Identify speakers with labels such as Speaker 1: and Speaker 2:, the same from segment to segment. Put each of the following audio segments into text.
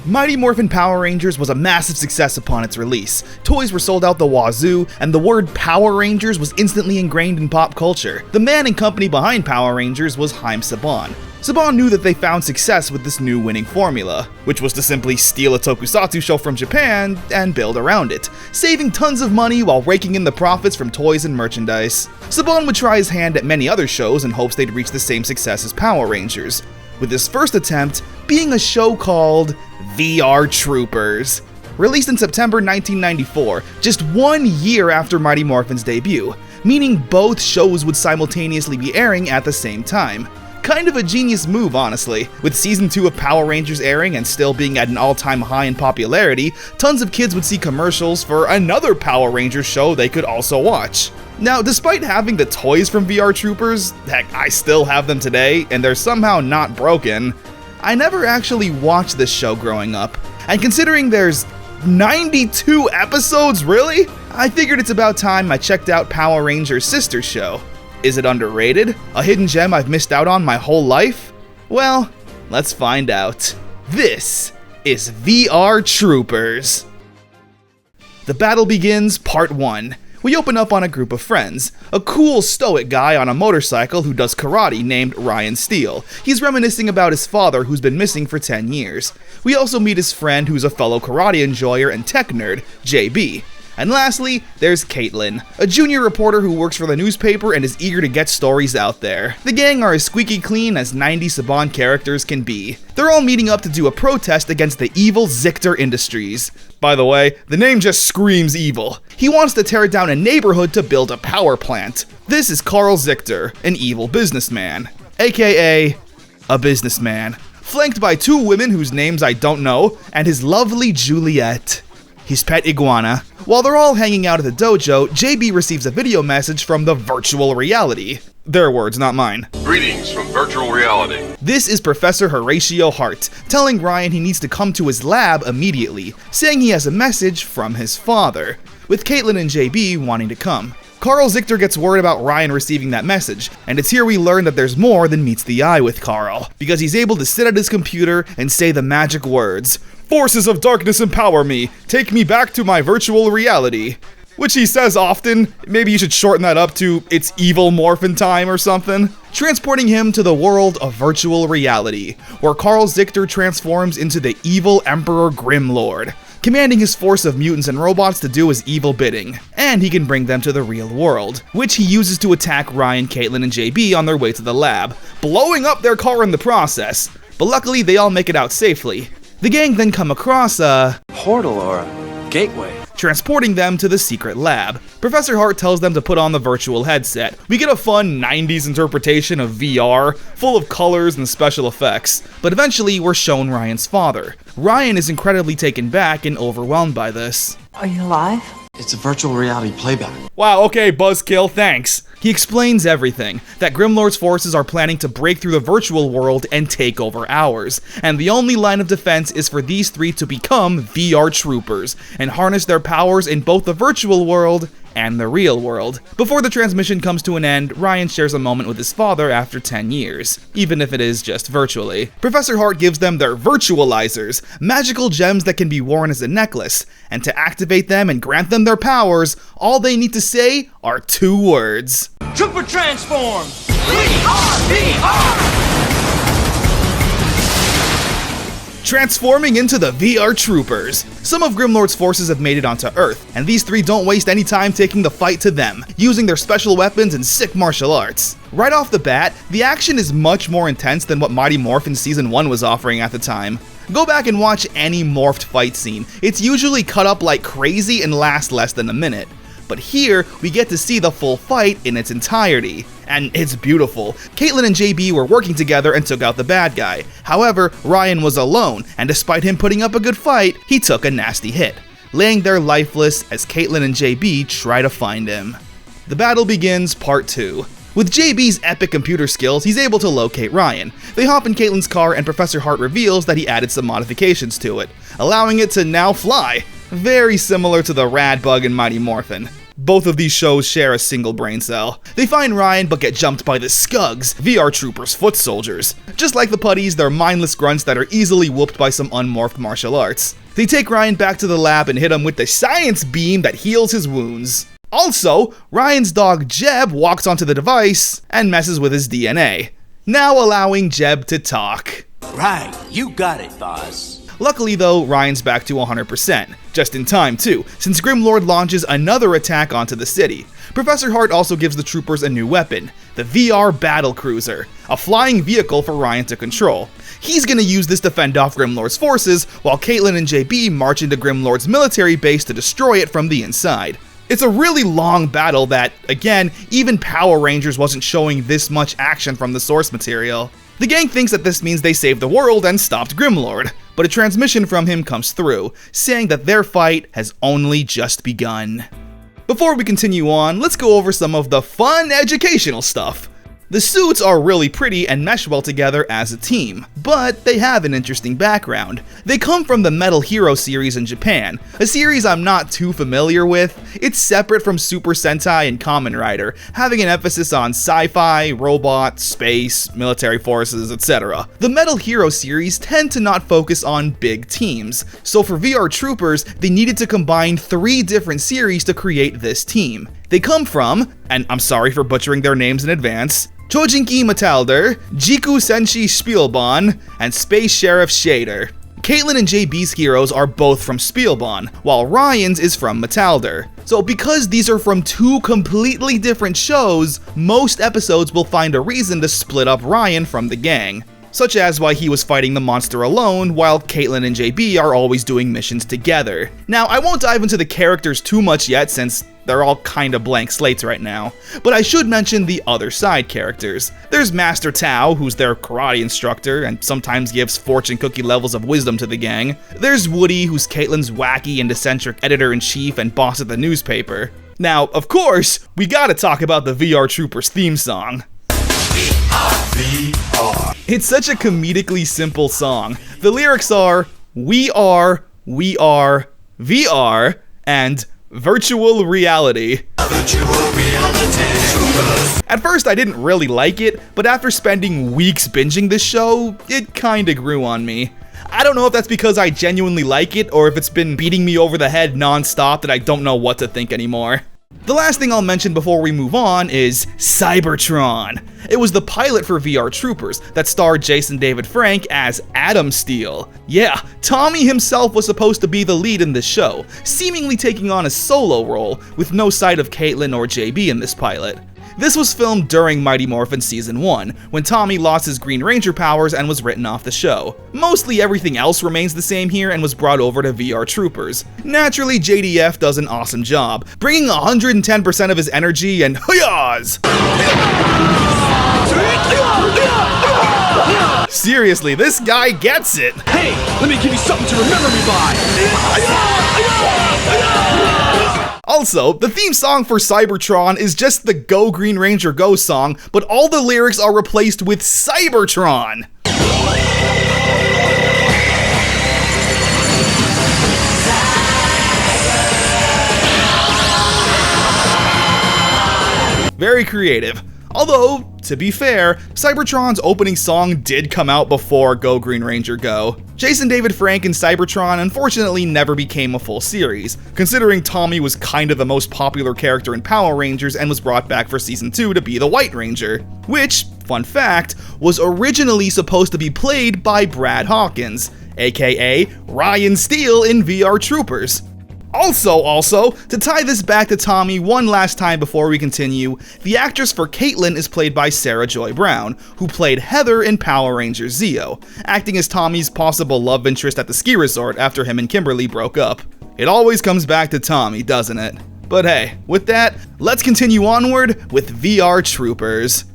Speaker 1: Mighty Morphin Power Rangers was a massive success upon its release. Toys were sold out the wazoo, and the word Power Rangers was instantly ingrained in pop culture. The man and company behind Power Rangers was Saban. Saban knew that they found success with this new winning formula, which was to simply steal a tokusatsu show from Japan and build around it, saving tons of money while raking in the profits from toys and merchandise. Saban would try his hand at many other shows in hopes they'd reach the same success as Power Rangers, with his first attempt being a show called VR Troopers. Released in September 1994, just 1 year after Mighty Morphin's debut, meaning both shows would simultaneously be airing at the same time. Kind of a genius move, honestly. With Season 2 of Power Rangers airing and still being at an all-time high in popularity, tons of kids would see commercials for another Power Rangers show they could also watch. Now, despite having the toys from VR Troopers, heck, I still have them today, and they're somehow not broken, I never actually watched this show growing up. And considering there's 92 episodes, really? I figured it's about time I checked out Power Rangers' sister show. Is it underrated? A hidden gem I've missed out on my whole life? Well, let's find out. This is VR Troopers. The battle begins, Part 1. We open up on a group of friends. A cool, stoic guy on a motorcycle who does karate named Ryan Steele. He's reminiscing about his father who's been missing for 10 years. We also meet his friend who's a fellow karate enjoyer and tech nerd, JB. And lastly, there's Caitlin, a junior reporter who works for the newspaper and is eager to get stories out there. The gang are as squeaky clean as 90 Saban characters can be. They're all meeting up to do a protest against the evil Zichter Industries. By the way, the name just screams evil. He wants to tear down a neighborhood to build a power plant. This is Carl Zichter, an evil businessman, aka a businessman, flanked by two women whose names I don't know, and his lovely Juliet, his pet iguana. While they're all hanging out at the dojo, JB receives a video message from the virtual reality. Their words, not mine.
Speaker 2: Greetings from virtual reality.
Speaker 1: This is Professor Horatio Hart, telling Ryan he needs to come to his lab immediately, saying he has a message from his father, with Caitlin and JB wanting to come. Carl Zichter gets worried about Ryan receiving that message, and it's here we learn that there's more than meets the eye with Carl, because he's able to sit at his computer and say the magic words, "Forces of darkness empower me, take me back to my virtual reality," which he says often. Maybe you should shorten that up to "It's evil morphin' time" or something. Transporting him to the world of virtual reality, where Carl Zichter transforms into the evil Emperor Grimlord, commanding his force of mutants and robots to do his evil bidding, and he can bring them to the real world, which he uses to attack Ryan, Caitlin, and JB on their way to the lab, blowing up their car in the process, but luckily they all make it out safely. The gang then come across a
Speaker 3: portal or a gateway,
Speaker 1: transporting them to the secret lab. Professor Hart tells them to put on the virtual headset. We get a fun 90s interpretation of VR, full of colors and special effects, but eventually we're shown Ryan's father. Ryan is incredibly taken back and overwhelmed by this.
Speaker 4: Are you alive?
Speaker 3: It's a virtual reality playback.
Speaker 1: Wow, okay, Buzzkill, thanks. He explains everything, that Grimlord's forces are planning to break through the virtual world and take over ours, and the only line of defense is for these three to become VR Troopers, and harness their powers in both the virtual world and the real world. Before the transmission comes to an end, Ryan shares a moment with his father after 10 years, even if it is just virtually. Professor Hart gives them their virtualizers, magical gems that can be worn as a necklace, and to activate them and grant them their powers, all they need to say are 2 words.
Speaker 5: Trooper transform! We are VR!
Speaker 1: Transforming into the VR Troopers. Some of Grimlord's forces have made it onto Earth, and these three don't waste any time taking the fight to them, using their special weapons and sick martial arts. Right off the bat, the action is much more intense than what Mighty Morphin Season 1 was offering at the time. Go back and watch any morphed fight scene. It's usually cut up like crazy and lasts less than a minute. But here, we get to see the full fight in its entirety. And it's beautiful. Caitlin and JB were working together and took out the bad guy. However, Ryan was alone, and despite him putting up a good fight, he took a nasty hit, laying there lifeless as Caitlin and JB try to find him. The battle begins, Part 2. With JB's epic computer skills, he's able to locate Ryan. They hop in Caitlin's car and Professor Hart reveals that he added some modifications to it, allowing it to now fly. Very similar to the rad bug in Mighty Morphin. Both of these shows share a single brain cell. They find Ryan but get jumped by the Skugs, VR Troopers' foot soldiers. Just like the putties, they're mindless grunts that are easily whooped by some unmorphed martial arts. They take Ryan back to the lab and hit him with the science beam that heals his wounds. Also, Ryan's dog Jeb walks onto the device and messes with his DNA, now allowing Jeb to talk.
Speaker 5: Right, you got it, boss.
Speaker 1: Luckily though, Ryan's back to 100%, just in time too, since Grimlord launches another attack onto the city. Professor Hart also gives the troopers a new weapon, the VR Battle Cruiser, a flying vehicle for Ryan to control. He's gonna use this to fend off Grimlord's forces, while Caitlin and JB march into Grimlord's military base to destroy it from the inside. It's a really long battle that, again, even Power Rangers wasn't showing this much action from the source material. The gang thinks that this means they saved the world and stopped Grimlord, but a transmission from him comes through, saying that their fight has only just begun. Before we continue on, let's go over some of the fun educational stuff. The suits are really pretty and mesh well together as a team, but they have an interesting background. They come from the Metal Hero series in Japan, a series I'm not too familiar with. It's separate from Super Sentai and Kamen Rider, having an emphasis on sci-fi, robots, space, military forces, etc. The Metal Hero series tend to not focus on big teams, so for VR Troopers, they needed to combine 3 different series to create this team. They come from, and I'm sorry for butchering their names in advance, Chojinki Metalder, Jiku Senshi Spielbahn, and Space Sheriff Shader. Caitlin and JB's heroes are both from Spielbahn, while Ryan's is from Metalder. So because these are from 2 completely different shows, most episodes will find a reason to split up Ryan from the gang, such as why he was fighting the monster alone, while Caitlin and JB are always doing missions together. Now, I won't dive into the characters too much yet since they're all kinda blank slates right now, but I should mention the other side characters. There's Master Tao, who's their karate instructor and sometimes gives fortune cookie levels of wisdom to the gang. There's Woody, who's Caitlin's wacky and eccentric editor-in-chief and boss at the newspaper. Now, of course, we gotta talk about the VR Troopers theme song. VR. It's such a comedically simple song. The lyrics are, we are, VR, and virtual reality. At first I didn't really like it, but after spending weeks binging this show, it kinda grew on me. I don't know if that's because I genuinely like it, or if it's been beating me over the head non-stop that I don't know what to think anymore. The last thing I'll mention before we move on is Cybertron. It was the pilot for VR Troopers that starred Jason David Frank as Adam Steele. Yeah, Tommy himself was supposed to be the lead in this show, seemingly taking on a solo role, with no sight of Caitlin or JB in this pilot. This was filmed during Mighty Morphin Season 1, when Tommy lost his Green Ranger powers and was written off the show. Mostly everything else remains the same here and was brought over to VR Troopers. Naturally, JDF does an awesome job, bringing 110% of his energy and hoo-yahs! Seriously, this guy gets it!
Speaker 5: Hey, let me give you something to remember me by!
Speaker 1: Also, the theme song for Cybertron is just the Go Green Ranger Go song, but all the lyrics are replaced with Cybertron! Very creative. Although, to be fair, Cybertron's opening song did come out before Go Green Ranger Go. Jason David Frank and Cybertron unfortunately never became a full series, considering Tommy was kinda the most popular character in Power Rangers and was brought back for Season 2 to be the White Ranger, which, fun fact, was originally supposed to be played by Brad Hawkins, aka Ryan Steele in VR Troopers. Also, to tie this back to Tommy one last time before we continue, the actress for Caitlin is played by Sarah Joy Brown, who played Heather in Power Rangers Zeo, acting as Tommy's possible love interest at the ski resort after him and Kimberly broke up. It always comes back to Tommy, doesn't it? But hey, with that, let's continue onward with VR Troopers.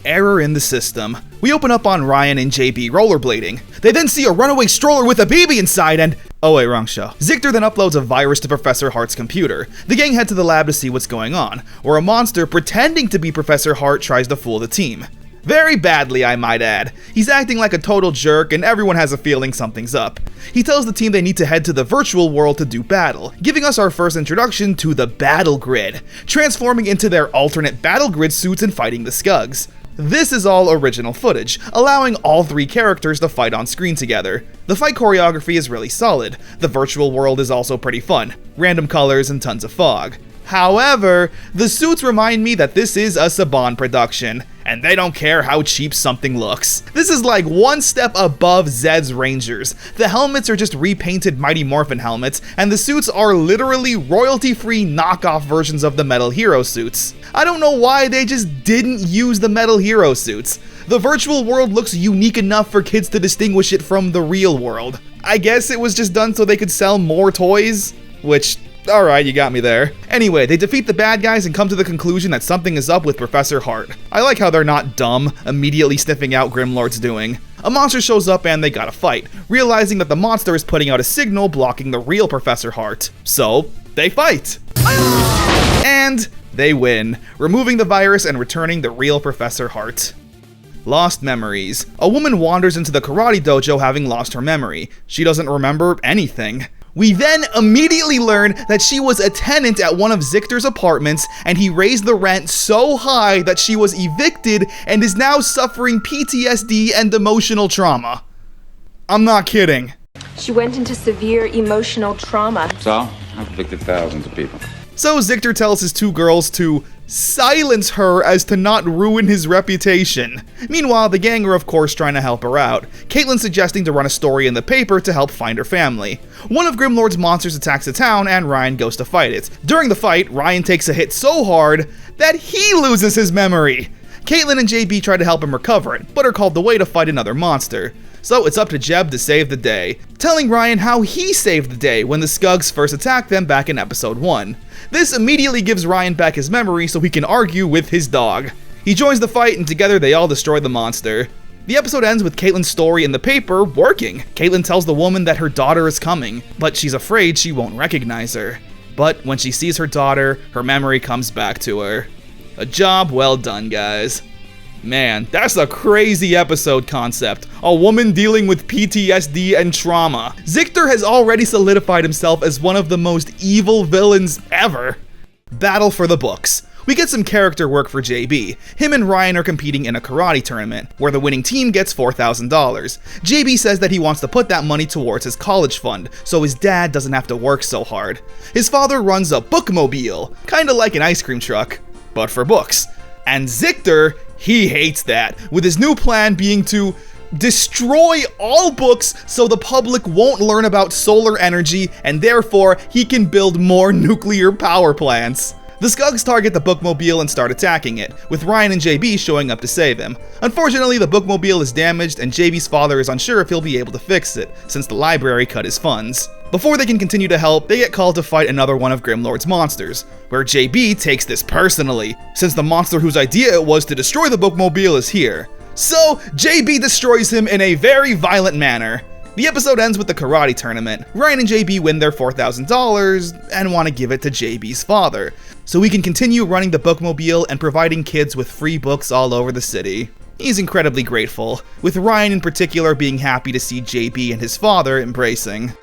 Speaker 1: Error in the system. We open up on Ryan and JB rollerblading. They then see a runaway stroller with a baby inside and... oh wait, wrong show. Zictor then uploads a virus to Professor Hart's computer. The gang head to the lab to see what's going on, where a monster pretending to be Professor Hart tries to fool the team. Very badly, I might add. He's acting like a total jerk and everyone has a feeling something's up. He tells the team they need to head to the virtual world to do battle, giving us our first introduction to the battle grid, transforming into their alternate battle grid suits and fighting the Skugs. This is all original footage, allowing all three characters to fight on screen together. The fight choreography is really solid. The virtual world is also pretty fun. Random colors and tons of fog. However, the suits remind me that this is a Saban production, and they don't care how cheap something looks. This is like one step above Zed's Rangers. The helmets are just repainted Mighty Morphin helmets, and the suits are literally royalty-free knockoff versions of the Metal Hero suits. I don't know why they just didn't use the Metal Hero suits. The virtual world looks unique enough for kids to distinguish it from the real world. I guess it was just done so they could sell more toys, which... alright, you got me there. Anyway, they defeat the bad guys and come to the conclusion that something is up with Professor Hart. I like how they're not dumb, immediately sniffing out Grimlord's doing. A monster shows up and they gotta fight, realizing that the monster is putting out a signal blocking the real Professor Hart. So, they fight! And they win, removing the virus and returning the real Professor Hart. Lost memories. A woman wanders into the karate dojo having lost her memory. She doesn't remember anything. We then immediately learn that she was a tenant at one of Zictor's apartments, and he raised the rent so high that she was evicted and is now suffering PTSD and emotional trauma. I'm not kidding.
Speaker 4: She went into severe emotional trauma.
Speaker 6: So, I've evicted thousands of people.
Speaker 1: So Zictor tells his two girls to silence her as to not ruin his reputation. Meanwhile, the gang are of course trying to help her out, Caitlin suggesting to run a story in the paper to help find her family. One of Grimlord's monsters attacks the town and Ryan goes to fight it. During the fight, Ryan takes a hit so hard that he loses his memory. Caitlin and JB try to help him recover it, but are called away to fight another monster. So it's up to Jeb to save the day, telling Ryan how he saved the day when the Skugs first attacked them back in episode 1. This immediately gives Ryan back his memory so he can argue with his dog. He joins the fight and together they all destroy the monster. The episode ends with Caitlin's story in the paper working. Caitlin tells the woman that her daughter is coming, but she's afraid she won't recognize her. But when she sees her daughter, her memory comes back to her. A job well done, guys. Man, that's a crazy episode concept. A woman dealing with PTSD and trauma. Zictor has already solidified himself as one of the most evil villains ever. Battle for the books. We get some character work for JB. Him and Ryan are competing in a karate tournament, where the winning team gets $4,000. JB says that he wants to put that money towards his college fund, so his dad doesn't have to work so hard. His father runs a bookmobile, kinda like an ice cream truck, but for books. And Zictor, he hates that, with his new plan being to destroy all books so the public won't learn about solar energy and therefore he can build more nuclear power plants. The Skugs target the bookmobile and start attacking it, with Ryan and JB showing up to save him. Unfortunately, the bookmobile is damaged and JB's father is unsure if he'll be able to fix it, since the library cut his funds. Before they can continue to help, they get called to fight another one of Grimlord's monsters, where JB takes this personally, since the monster whose idea it was to destroy the bookmobile is here. So, JB destroys him in a very violent manner. The episode ends with the karate tournament. Ryan and JB win their $4,000 and want to give it to JB's father, so we can continue running the bookmobile and providing kids with free books all over the city. He's incredibly grateful, with Ryan in particular being happy to see JB and his father embracing.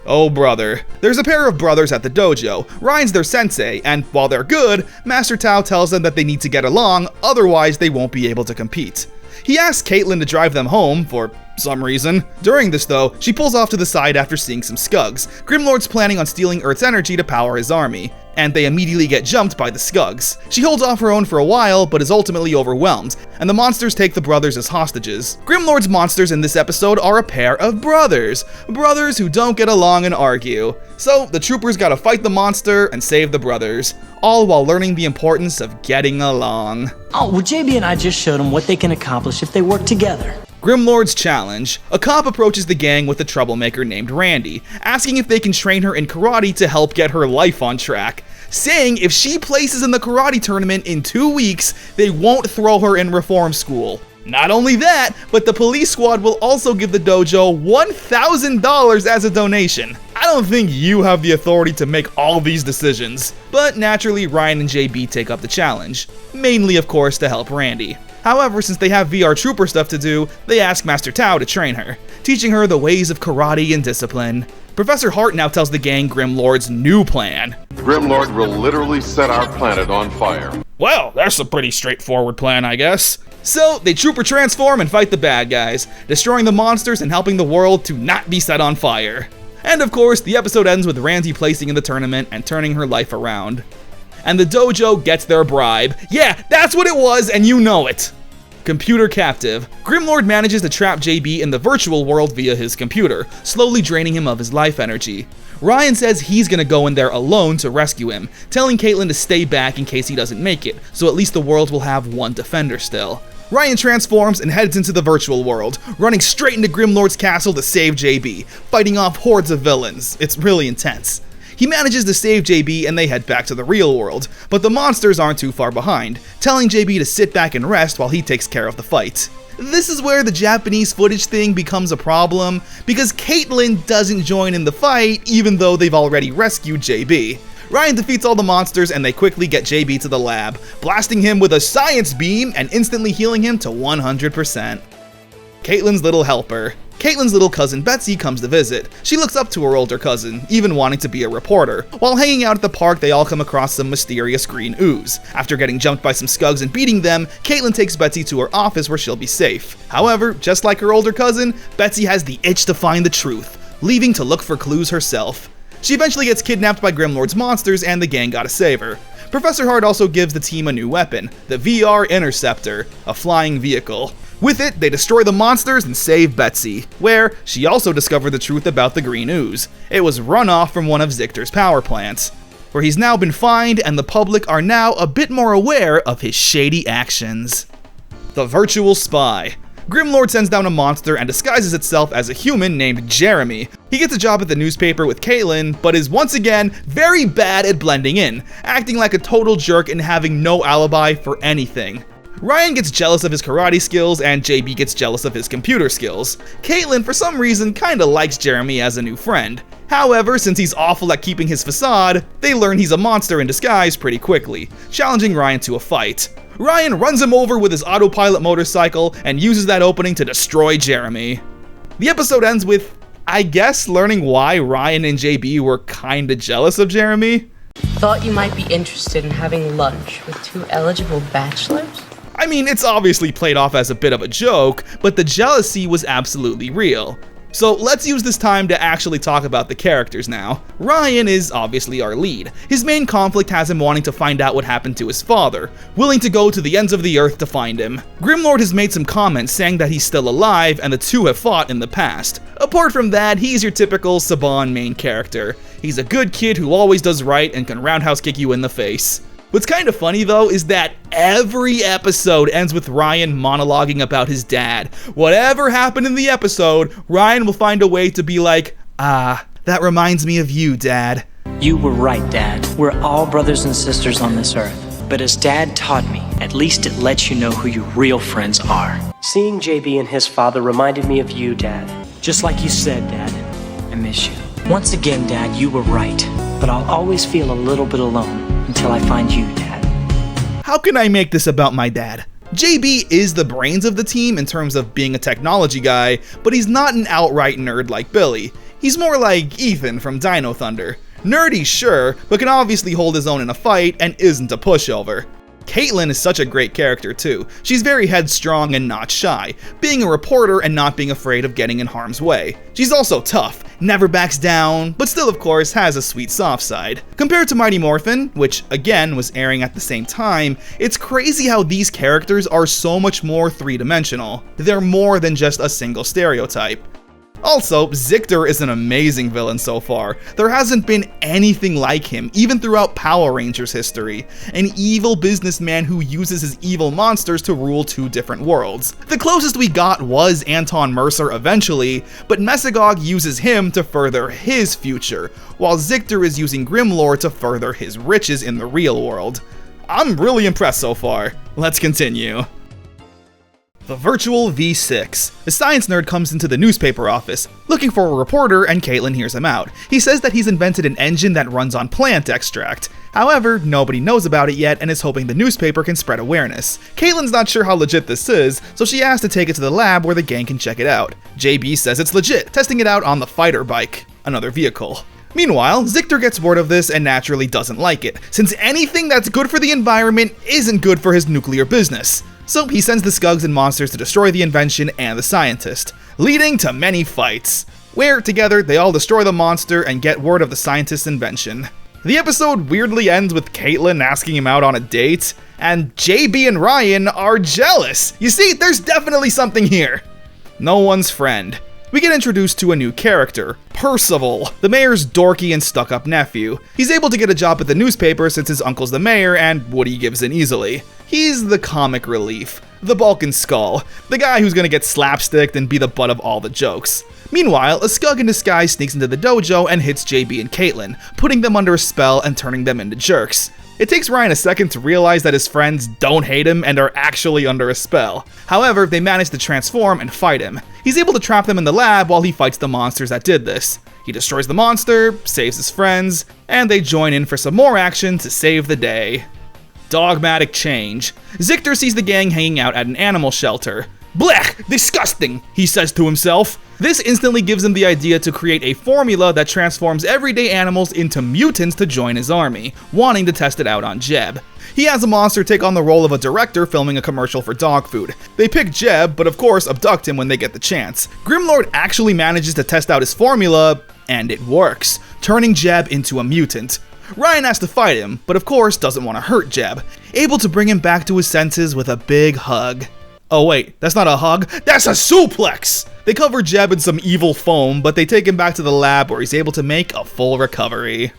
Speaker 1: Oh brother. There's a pair of brothers at the dojo. Ryan's their sensei, and while they're good, Master Tao tells them that they need to get along, otherwise they won't be able to compete. He asks Caitlin to drive them home, for some reason. During this though, she pulls off to the side after seeing some Skugs. Grimlord's planning on stealing Earth's energy to power his army, and they immediately get jumped by the Skugs. She holds off her own for a while, but is ultimately overwhelmed, and the monsters take the brothers as hostages. Grimlord's monsters in this episode are a pair of brothers. Brothers who don't get along and argue. So, the troopers gotta fight the monster and save the brothers, all while learning the importance of getting along.
Speaker 7: Oh, well, JB and I just showed them what they can accomplish if they work together.
Speaker 1: Grimlord's challenge. A cop approaches the gang with a troublemaker named Randy, asking if they can train her in karate to help get her life on track, saying if she places in the karate tournament in 2 weeks, they won't throw her in reform school. Not only that, but the police squad will also give the dojo $1,000 as a donation. I don't think you have the authority to make all these decisions. But naturally, Ryan and JB take up the challenge, mainly of course to help Randy. However, since they have VR Trooper stuff to do, they ask Master Tao to train her, teaching her the ways of karate and discipline. Professor Hart now tells the gang Grimlord's new plan.
Speaker 2: Grimlord will literally set our planet on fire.
Speaker 1: Well, that's a pretty straightforward plan, I guess. So, they Trooper transform and fight the bad guys, destroying the monsters and helping the world to not be set on fire. And of course, the episode ends with Randy placing in the tournament and turning her life around. And the dojo gets their bribe. Yeah, that's what it was, and you know it! Computer captive. Grimlord manages to trap JB in the virtual world via his computer, slowly draining him of his life energy. Ryan says he's gonna go in there alone to rescue him, telling Caitlin to stay back in case he doesn't make it, so at least the world will have one defender still. Ryan transforms and heads into the virtual world, running straight into Grimlord's castle to save JB, fighting off hordes of villains. It's really intense. He manages to save JB and they head back to the real world, but the monsters aren't too far behind, telling JB to sit back and rest while he takes care of the fight. This is where the Japanese footage thing becomes a problem, because Caitlin doesn't join in the fight even though they've already rescued JB. Ryan defeats all the monsters and they quickly get JB to the lab, blasting him with a science beam and instantly healing him to 100%. Caitlin's little helper. Caitlin's little cousin Betsy comes to visit. She looks up to her older cousin, even wanting to be a reporter. While hanging out at the park, they all come across some mysterious green ooze. After getting jumped by some skugs and beating them, Caitlin takes Betsy to her office where she'll be safe. However, just like her older cousin, Betsy has the itch to find the truth, leaving to look for clues herself. She eventually gets kidnapped by Grimlord's monsters and the gang gotta save her. Professor Hart also gives the team a new weapon, the VR Interceptor, a flying vehicle. With it, they destroy the monsters and save Betsy, where she also discovered the truth about the green ooze. It was runoff from one of Zictor's power plants, where he's now been fined and the public are now a bit more aware of his shady actions. The Virtual Spy. Grimlord sends down a monster and disguises itself as a human named Jeremy. He gets a job at the newspaper with Caitlin, but is once again very bad at blending in, acting like a total jerk and having no alibi for anything. Ryan gets jealous of his karate skills, and JB gets jealous of his computer skills. Caitlin, for some reason, kinda likes Jeremy as a new friend. However, since he's awful at keeping his facade, they learn he's a monster in disguise pretty quickly, challenging Ryan to a fight. Ryan runs him over with his autopilot motorcycle and uses that opening to destroy Jeremy. The episode ends with, I guess, learning why Ryan and JB were kinda jealous of Jeremy.
Speaker 8: Thought you might be interested in having lunch with two eligible bachelors?
Speaker 1: I mean, it's obviously played off as a bit of a joke, but the jealousy was absolutely real. So let's use this time to actually talk about the characters now. Ryan is obviously our lead. His main conflict has him wanting to find out what happened to his father, willing to go to the ends of the earth to find him. Grimlord has made some comments saying that he's still alive and the two have fought in the past. Apart from that, he's your typical Saban main character. He's a good kid who always does right and can roundhouse kick you in the face. What's kind of funny though is that every episode ends with Ryan monologuing about his dad. Whatever happened in the episode, Ryan will find a way to be like, that reminds me of you, Dad.
Speaker 7: You were right, Dad. We're all brothers and sisters on this earth. But as Dad taught me, at least it lets you know who your real friends are. Seeing JB and his father reminded me of you, Dad. Just like you said, Dad. I miss you. Once again, Dad, you were right. But I'll always feel a little bit alone until I find you, Dad.
Speaker 1: How can I make this about my dad? JB is the brains of the team in terms of being a technology guy, but he's not an outright nerd like Billy. He's more like Ethan from Dino Thunder. Nerdy, sure, but can obviously hold his own in a fight and isn't a pushover. Caitlin is such a great character too. She's very headstrong and not shy, being a reporter and not being afraid of getting in harm's way. She's also tough, never backs down, but still of course has a sweet soft side. Compared to Mighty Morphin, which again was airing at the same time, it's crazy how these characters are so much more three-dimensional. They're more than just a single stereotype. Also, Zictor is an amazing villain so far. There hasn't been anything like him, even throughout Power Rangers history. An evil businessman who uses his evil monsters to rule two different worlds. The closest we got was Anton Mercer eventually, but Mesagog uses him to further his future, while Zictor is using Grimlord to further his riches in the real world. I'm really impressed so far. Let's continue. The Virtual V6. A science nerd comes into the newspaper office, looking for a reporter, and Caitlin hears him out. He says that he's invented an engine that runs on plant extract. However, nobody knows about it yet and is hoping the newspaper can spread awareness. Caitlin's not sure how legit this is, so she asks to take it to the lab where the gang can check it out. JB says it's legit, testing it out on the fighter bike, another vehicle. Meanwhile, Zictor gets word of this and naturally doesn't like it, since anything that's good for the environment isn't good for his nuclear business. So he sends the Skugs and monsters to destroy the invention and the scientist, leading to many fights, where together they all destroy the monster and get word of the scientist's invention. The episode weirdly ends with Caitlin asking him out on a date, and JB and Ryan are jealous. You see, there's definitely something here. No one's friend. We get introduced to a new character, Percival, the mayor's dorky and stuck-up nephew. He's able to get a job at the newspaper since his uncle's the mayor and Woody gives in easily. He's the comic relief, the Balkan Skull, the guy who's gonna get slapsticked and be the butt of all the jokes. Meanwhile, a Skug in disguise sneaks into the dojo and hits JB and Caitlin, putting them under a spell and turning them into jerks. It takes Ryan a second to realize that his friends don't hate him and are actually under a spell. However, they manage to transform and fight him. He's able to trap them in the lab while he fights the monsters that did this. He destroys the monster, saves his friends, and they join in for some more action to save the day. Dogmatic change. Zictor sees the gang hanging out at an animal shelter. "Blech! Disgusting!" he says to himself. This instantly gives him the idea to create a formula that transforms everyday animals into mutants to join his army, wanting to test it out on Jeb. He has a monster take on the role of a director filming a commercial for dog food. They pick Jeb, but of course abduct him when they get the chance. Grimlord actually manages to test out his formula, and it works, turning Jeb into a mutant. Ryan has to fight him, but of course doesn't want to hurt Jeb, able to bring him back to his senses with a big hug. Oh wait, that's not a hug, that's a suplex! They cover Jeb in some evil foam, but they take him back to the lab where he's able to make a full recovery.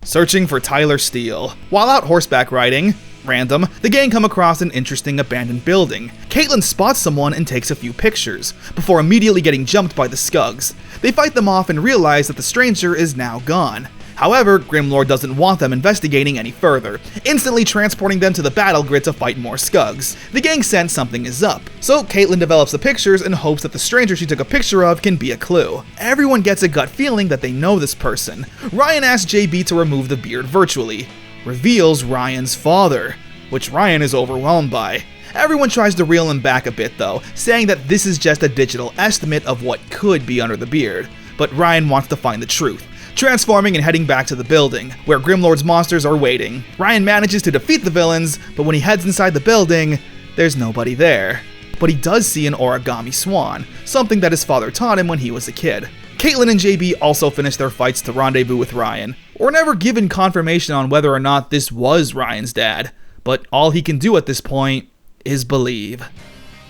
Speaker 1: Searching for Tyler Steele. While out horseback riding, random, the gang come across an interesting abandoned building. Caitlin spots someone and takes a few pictures, before immediately getting jumped by the Skugs. They fight them off and realize that the stranger is now gone. However, Grimlord doesn't want them investigating any further, instantly transporting them to the battle grid to fight more Skugs. The gang sense something is up, so Caitlin develops the pictures and hopes that the stranger she took a picture of can be a clue. Everyone gets a gut feeling that they know this person. Ryan asks JB to remove the beard virtually. Reveals Ryan's father, which Ryan is overwhelmed by. Everyone tries to reel him back a bit though, saying that this is just a digital estimate of what could be under the beard. But Ryan wants to find the truth, transforming and heading back to the building, where Grimlord's monsters are waiting. Ryan manages to defeat the villains, but when he heads inside the building, there's nobody there. But he does see an origami swan, something that his father taught him when he was a kid. Caitlin and JB also finish their fights to rendezvous with Ryan. We're never given confirmation on whether or not this was Ryan's dad, but all he can do at this point is believe.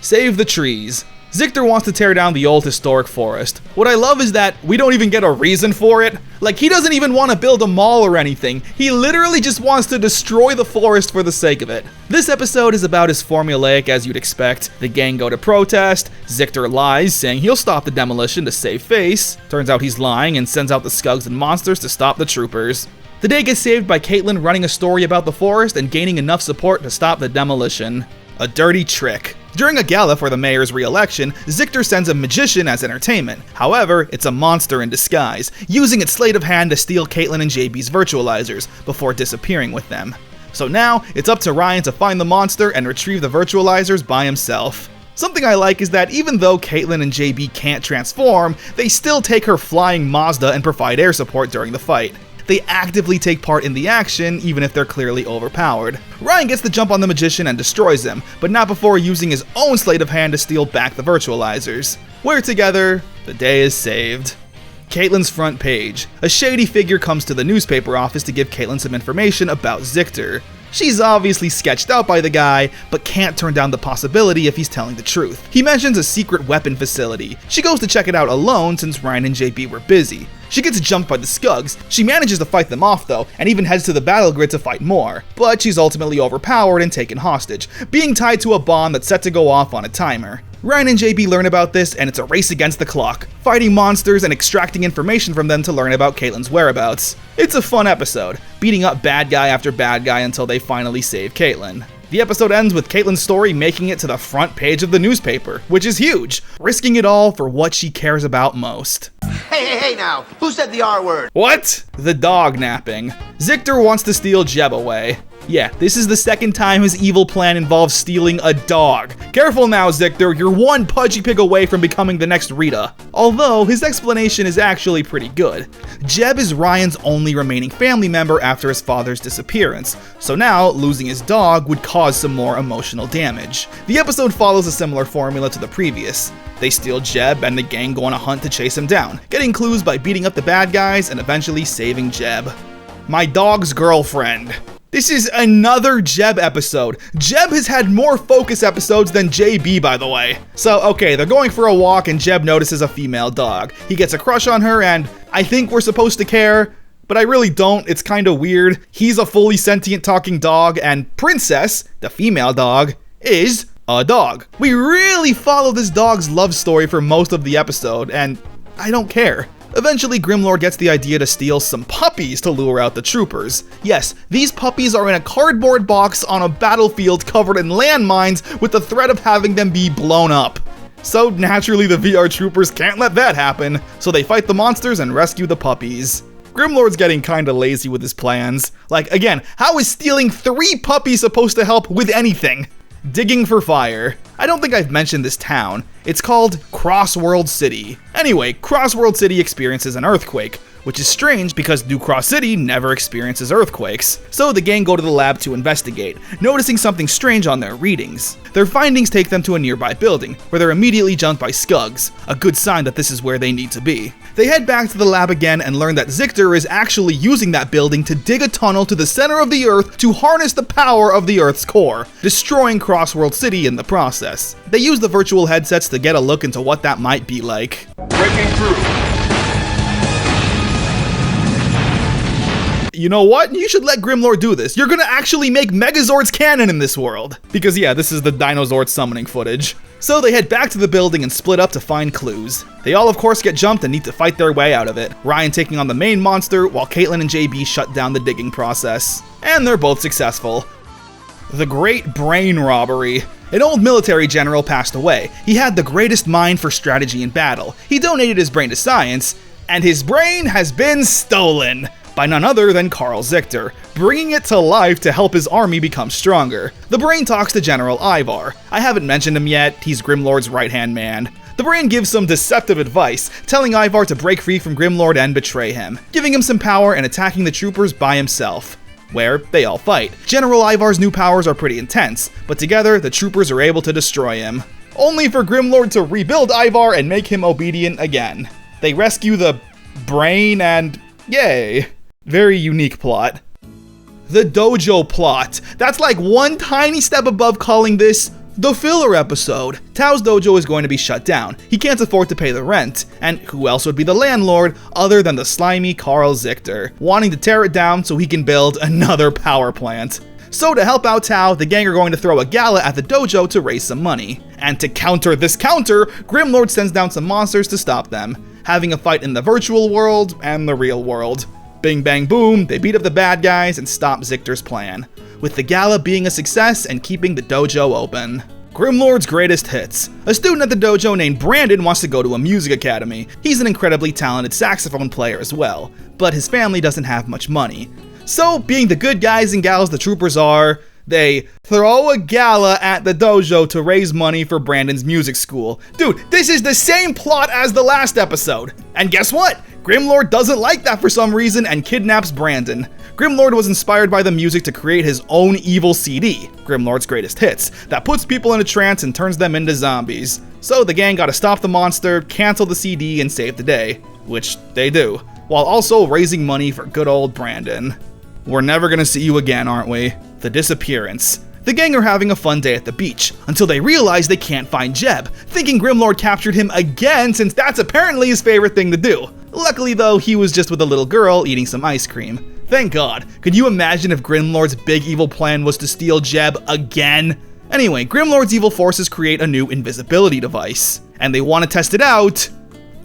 Speaker 1: Save the trees. Zictor wants to tear down the old historic forest. What I love is that we don't even get a reason for it. Like, he doesn't even want to build a mall or anything. He literally just wants to destroy the forest for the sake of it. This episode is about as formulaic as you'd expect. The gang go to protest, Zictor lies, saying he'll stop the demolition to save face. Turns out he's lying and sends out the Skugs and monsters to stop the troopers. The day gets saved by Caitlin running a story about the forest and gaining enough support to stop the demolition. A dirty trick. During a gala for the mayor's re-election, Zictor sends a magician as entertainment. However, it's a monster in disguise, using its sleight of hand to steal Caitlin and JB's virtualizers, before disappearing with them. So now, it's up to Ryan to find the monster and retrieve the virtualizers by himself. Something I like is that even though Caitlin and JB can't transform, they still take her flying Mazda and provide air support during the fight. They actively take part in the action, even if they're clearly overpowered. Ryan gets the jump on the magician and destroys him, but not before using his own sleight of hand to steal back the virtualizers. We're together, the day is saved. Caitlin's front page. A shady figure comes to the newspaper office to give Caitlin some information about Zictor. She's obviously sketched out by the guy, but can't turn down the possibility if he's telling the truth. He mentions a secret weapon facility. She goes to check it out alone since Ryan and JB were busy. She gets jumped by the Skugs. She manages to fight them off though, and even heads to the battle grid to fight more. But she's ultimately overpowered and taken hostage, being tied to a bomb that's set to go off on a timer. Ryan and JB learn about this, and it's a race against the clock, fighting monsters and extracting information from them to learn about Caitlin's whereabouts. It's a fun episode, beating up bad guy after bad guy until they finally save Caitlin. The episode ends with Caitlin's story making it to the front page of the newspaper, which is huge, risking it all for what she cares about most.
Speaker 5: Hey now, who said the R word?
Speaker 1: What? The dog napping. Zictor wants to steal Jeb away. Yeah, this is the second time his evil plan involves stealing a dog. Careful now, Zictor, you're one pudgy pig away from becoming the next Rita. Although, his explanation is actually pretty good. Jeb is Ryan's only remaining family member after his father's disappearance, so now losing his dog would cause some more emotional damage. The episode follows a similar formula to the previous. They steal Jeb and the gang go on a hunt to chase him down, getting clues by beating up the bad guys and eventually saving Jeb. My dog's girlfriend. This is another Jeb episode. Jeb has had more focus episodes than JB, by the way. So, okay, they're going for a walk and Jeb notices a female dog. He gets a crush on her and I think we're supposed to care, but I really don't. It's kind of weird. He's a fully sentient talking dog and Princess, the female dog, is a dog. We really follow this dog's love story for most of the episode and I don't care. Eventually, Grimlord gets the idea to steal some puppies to lure out the troopers. Yes, these puppies are in a cardboard box on a battlefield covered in landmines with the threat of having them be blown up. So naturally, the VR troopers can't let that happen, so they fight the monsters and rescue the puppies. Grimlord's getting kinda lazy with his plans. Like, again, how is stealing 3 puppies supposed to help with anything? Digging for fire. I don't think I've mentioned this town. It's called Crossworld City. Anyway, Crossworld City experiences an earthquake, which is strange because New Cross City never experiences earthquakes. So the gang go to the lab to investigate, noticing something strange on their readings. Their findings take them to a nearby building, where they're immediately jumped by Skugs, a good sign that this is where they need to be. They head back to the lab again and learn that Zictor is actually using that building to dig a tunnel to the center of the Earth to harness the power of the Earth's core, destroying Crossworld City in the process. They use the virtual headsets to get a look into what that might be like.
Speaker 2: Breaking through.
Speaker 1: You know what? You should let Grimlord do this. You're gonna actually make Megazords canon in this world. Because yeah, this is the Dinozord summoning footage. So they head back to the building and split up to find clues. They all of course get jumped and need to fight their way out of it. Ryan taking on the main monster, while Caitlin and JB shut down the digging process. And they're both successful. The Great Brain Robbery. An old military general passed away. He had the greatest mind for strategy in battle. He donated his brain to science, and his brain has been stolen by none other than Carl Zictor, bringing it to life to help his army become stronger. The brain talks to General Ivar. I haven't mentioned him yet, he's Grimlord's right-hand man. The brain gives some deceptive advice, telling Ivar to break free from Grimlord and betray him, giving him some power and attacking the troopers by himself, where they all fight. General Ivar's new powers are pretty intense, but together the troopers are able to destroy him, only for Grimlord to rebuild Ivar and make him obedient again. They rescue the brain and yay. Very unique plot. The dojo plot. That's like one tiny step above calling this the filler episode. Tao's dojo is going to be shut down. He can't afford to pay the rent, and who else would be the landlord other than the slimy Carl Zictor, wanting to tear it down so he can build another power plant. So to help out Tao, the gang are going to throw a gala at the dojo to raise some money. And to counter this counter, Grimlord sends down some monsters to stop them, having a fight in the virtual world and the real world. Bing bang boom, they beat up the bad guys and stop Zictor's plan, with the gala being a success and keeping the dojo open. Grimlord's greatest hits. A student at the dojo named Brandon wants to go to a music academy. He's an incredibly talented saxophone player as well, but his family doesn't have much money. So, being the good guys and gals the troopers are, they throw a gala at the dojo to raise money for Brandon's music school. Dude, this is the same plot as the last episode. And guess what? Grimlord doesn't like that for some reason and kidnaps Brandon. Grimlord was inspired by the music to create his own evil CD, Grimlord's Greatest Hits, that puts people in a trance and turns them into zombies. So the gang gotta stop the monster, cancel the CD, and save the day, which they do, while also raising money for good old Brandon. We're never gonna see you again, aren't we? The disappearance. The gang are having a fun day at the beach, until they realize they can't find Jeb, thinking Grimlord captured him again since that's apparently his favorite thing to do. Luckily though, he was just with a little girl eating some ice cream. Thank God. Could you imagine if Grimlord's big evil plan was to steal Jeb again? Anyway, Grimlord's evil forces create a new invisibility device, and they want to test it out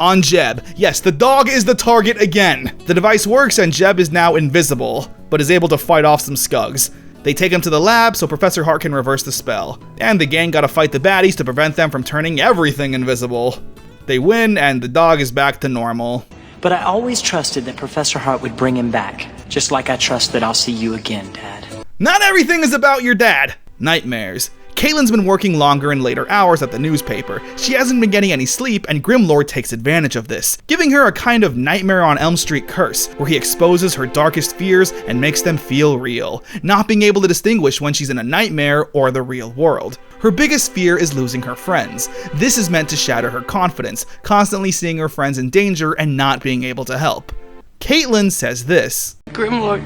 Speaker 1: on Jeb. Yes, the dog is the target again. The device works and Jeb is now invisible, but is able to fight off some Skugs. They take him to the lab so Professor Hart can reverse the spell, and the gang gotta fight the baddies to prevent them from turning everything invisible. They win, and the dog is back to normal.
Speaker 7: But I always trusted that Professor Hart would bring him back, just like I trust that I'll see you again, Dad.
Speaker 1: Not everything is about your dad. Nightmares. Caitlin's been working longer and later hours at the newspaper. She hasn't been getting any sleep, and Grimlord takes advantage of this, giving her a kind of Nightmare on Elm Street curse, where he exposes her darkest fears and makes them feel real, not being able to distinguish when she's in a nightmare or the real world. Her biggest fear is losing her friends. This is meant to shatter her confidence, constantly seeing her friends in danger and not being able to help. Caitlin says this.
Speaker 8: Grimlord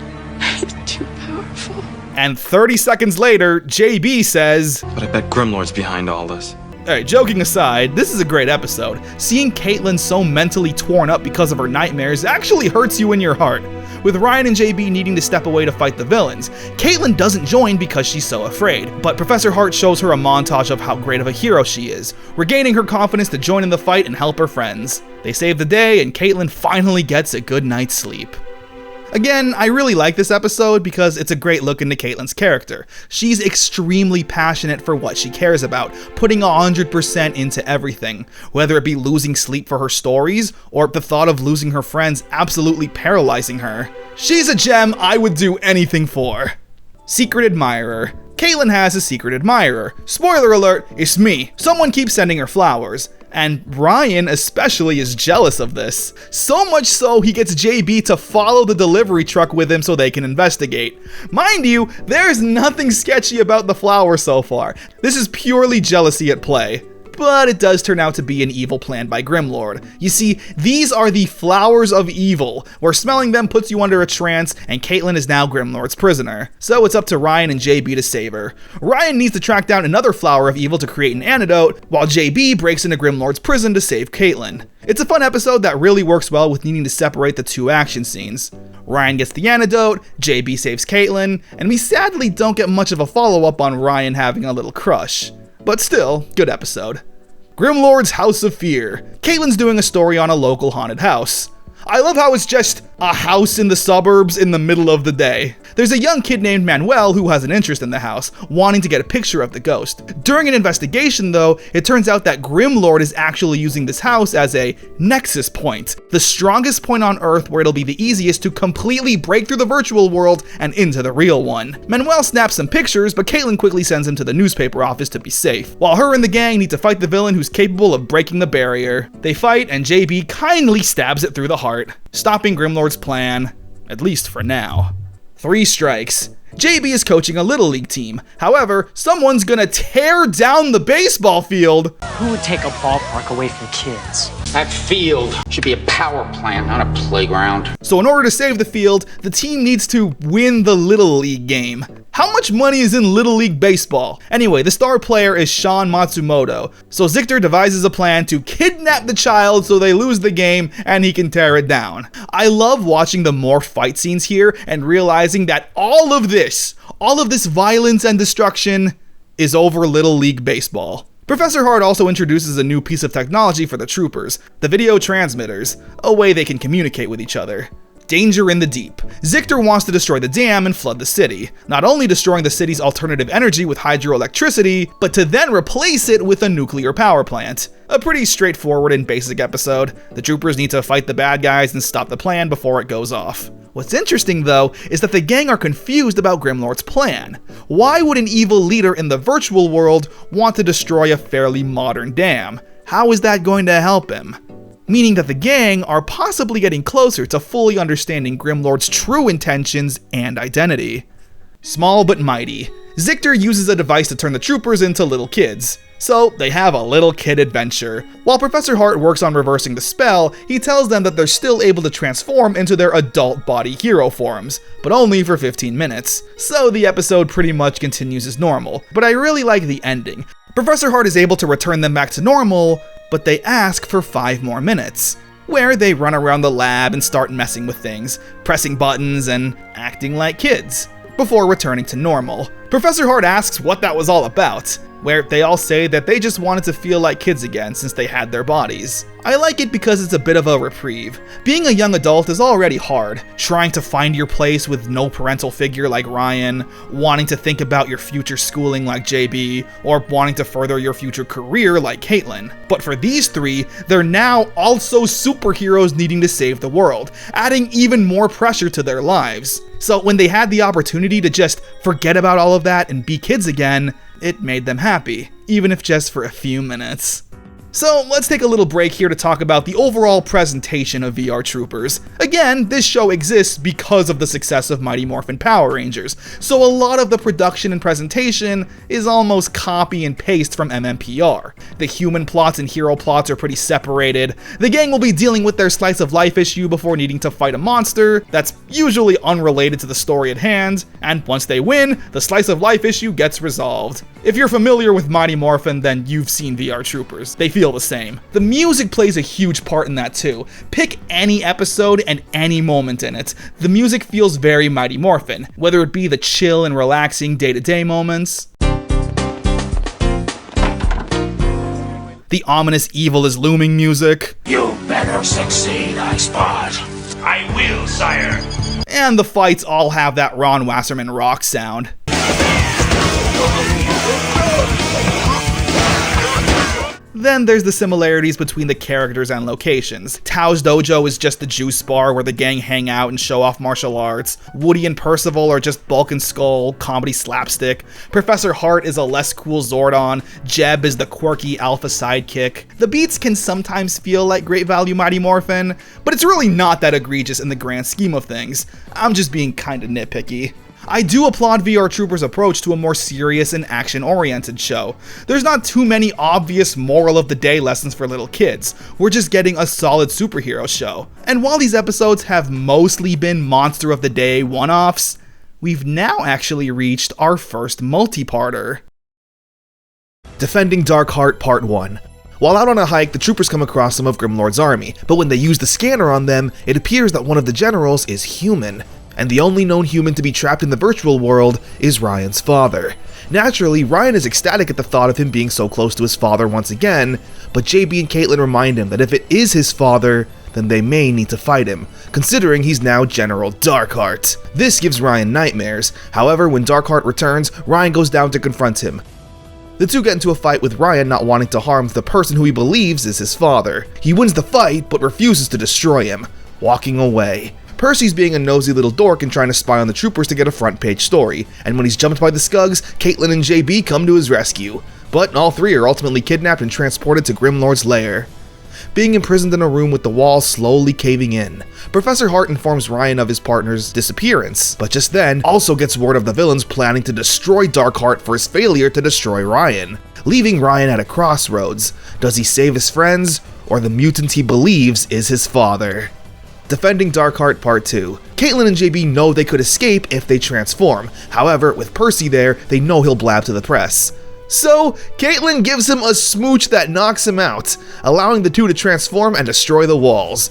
Speaker 8: is too powerful.
Speaker 1: And 30 seconds later, JB says,
Speaker 3: But I bet Grimlord's behind all this.
Speaker 1: Alright, joking aside, this is a great episode. Seeing Caitlin so mentally torn up because of her nightmares actually hurts you in your heart. With Ryan and JB needing to step away to fight the villains, Caitlin doesn't join because she's so afraid, but Professor Hart shows her a montage of how great of a hero she is, regaining her confidence to join in the fight and help her friends. They save the day, and Caitlin finally gets a good night's sleep. Again, I really like this episode because it's a great look into Caitlin's character. She's extremely passionate for what she cares about, putting 100% into everything, whether it be losing sleep for her stories, or the thought of losing her friends absolutely paralyzing her. She's a gem I would do anything for. Secret Admirer. Caitlin has a secret admirer. Spoiler alert, it's me. Someone keeps sending her flowers. And Ryan especially is jealous of this. So much so he gets JB to follow the delivery truck with him so they can investigate. Mind you, there's nothing sketchy about the flower so far. This is purely jealousy at play. But it does turn out to be an evil plan by Grimlord. You see, these are the flowers of evil, where smelling them puts you under a trance, and Caitlin is now Grimlord's prisoner. So it's up to Ryan and JB to save her. Ryan needs to track down another flower of evil to create an antidote, while JB breaks into Grimlord's prison to save Caitlin. It's a fun episode that really works well with needing to separate the two action scenes. Ryan gets the antidote, JB saves Caitlin, and we sadly don't get much of a follow-up on Ryan having a little crush. But still, good episode. Grimlord's House of Fear. Caitlin's doing a story on a local haunted house. I love how it's just a house in the suburbs in the middle of the day. There's a young kid named Manuel who has an interest in the house, wanting to get a picture of the ghost. During an investigation though, it turns out that Grimlord is actually using this house as a nexus point, the strongest point on Earth where it'll be the easiest to completely break through the virtual world and into the real one. Manuel snaps some pictures, but Caitlin quickly sends him to the newspaper office to be safe, while her and the gang need to fight the villain who's capable of breaking the barrier. They fight, and JB kindly stabs it through the heart, stopping Grimlord's plan, at least for now. 3 strikes. JB is coaching a Little League team. However, someone's gonna tear down the baseball field.
Speaker 7: Who would take a ballpark away from kids?
Speaker 6: That field should be a power plant, not a playground.
Speaker 1: So in order to save the field, the team needs to win the Little League game. How much money is in Little League baseball? Anyway, the star player is Sean Matsumoto, so Zictor devises a plan to kidnap the child so they lose the game and he can tear it down. I love watching the morph fight scenes here and realizing that all of this violence and destruction is over Little League baseball. Professor Hart also introduces a new piece of technology for the troopers, the video transmitters, a way they can communicate with each other. Danger in the deep. Zictor wants to destroy the dam and flood the city, not only destroying the city's alternative energy with hydroelectricity, but to then replace it with a nuclear power plant. A pretty straightforward and basic episode. The troopers need to fight the bad guys and stop the plan before it goes off. What's interesting though, is that the gang are confused about Grimlord's plan. Why would an evil leader in the virtual world want to destroy a fairly modern dam? How is that going to help him? Meaning that the gang are possibly getting closer to fully understanding Grimlord's true intentions and identity. Small but mighty. Zictor uses a device to turn the troopers into little kids. So they have a little kid adventure. While Professor Hart works on reversing the spell, he tells them that they're still able to transform into their adult body hero forms, but only for 15 minutes. So the episode pretty much continues as normal, but I really like the ending. Professor Hart is able to return them back to normal, but they ask for 5 more minutes, where they run around the lab and start messing with things, pressing buttons and acting like kids, before returning to normal. Professor Hart asks what that was all about, where they all say that they just wanted to feel like kids again since they had their bodies. I like it because it's a bit of a reprieve. Being a young adult is already hard, trying to find your place with no parental figure like Ryan, wanting to think about your future schooling like JB, or wanting to further your future career like Caitlin. But for these three, they're now also superheroes needing to save the world, adding even more pressure to their lives. So when they had the opportunity to just forget about all of that and be kids again, it made them happy, even if just for a few minutes. So let's take a little break here to talk about the overall presentation of VR Troopers. Again, this show exists because of the success of Mighty Morphin Power Rangers, so a lot of the production and presentation is almost copy and paste from MMPR. The human plots and hero plots are pretty separated. The gang will be dealing with their slice of life issue before needing to fight a monster that's usually unrelated to the story at hand, and once they win, the slice of life issue gets resolved. If you're familiar with Mighty Morphin, then you've seen VR Troopers. They feel the same. The music plays a huge part in that too. Pick any episode and any moment in it. The music feels very Mighty Morphin, whether it be the chill and relaxing day-to-day moments, the ominous evil is looming music,
Speaker 9: You better succeed, Icebot. I will, sire.
Speaker 1: and the fights all have that Ron Wasserman rock sound. Then there's the similarities between the characters and locations. Tao's dojo is just the juice bar where the gang hang out and show off martial arts. Woody and Percival are just Bulk and Skull, comedy slapstick. Professor Hart is a less cool Zordon. Jeb is the quirky alpha sidekick. The beats can sometimes feel like Great Value Mighty Morphin, but it's really not that egregious in the grand scheme of things. I'm just being kinda nitpicky. I do applaud VR Troopers' approach to a more serious and action-oriented show. There's not too many obvious moral of the day lessons for little kids. We're just getting a solid superhero show. And while these episodes have mostly been Monster of the Day one-offs, we've now actually reached our first multi-parter.
Speaker 10: Defending Darkheart Part 1. While out on a hike, the troopers come across some of Grimlord's army, but when they use the scanner on them, it appears that one of the generals is human. And the only known human to be trapped in the virtual world is Ryan's father. Naturally, Ryan is ecstatic at the thought of him being so close to his father once again, but JB and Caitlin remind him that if it is his father, then they may need to fight him, considering he's now General Darkheart. This gives Ryan nightmares. However, when Darkheart returns, Ryan goes down to confront him. The two get into a fight with Ryan not wanting to harm the person who he believes is his father. He wins the fight, but refuses to destroy him, walking away. Percy's being a nosy little dork and trying to spy on the troopers to get a front page story, and when he's jumped by the Scugs, Caitlin and JB come to his rescue. But all three are ultimately kidnapped and transported to Grimlord's lair. Being imprisoned in a room with the walls slowly caving in, Professor Hart informs Ryan of his partner's disappearance, but just then also gets word of the villains planning to destroy Darkheart for his failure to destroy Ryan, leaving Ryan at a crossroads. Does he save his friends, or the mutant he believes is his father? Defending Darkheart Part 2. Caitlin and JB know they could escape if they transform. However, with Percy there, they know he'll blab to the press. So, Caitlin gives him a smooch that knocks him out, allowing the two to transform and destroy the walls.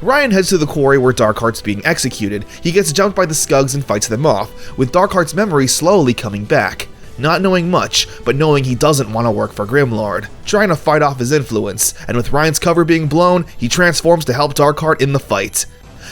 Speaker 10: Ryan heads to the quarry where Darkheart's being executed. He gets jumped by the Scugs and fights them off, with Darkheart's memory slowly coming back. Not knowing much, but knowing he doesn't want to work for Grimlord, trying to fight off his influence, and with Ryan's cover being blown, he transforms to help Darkheart in the fight.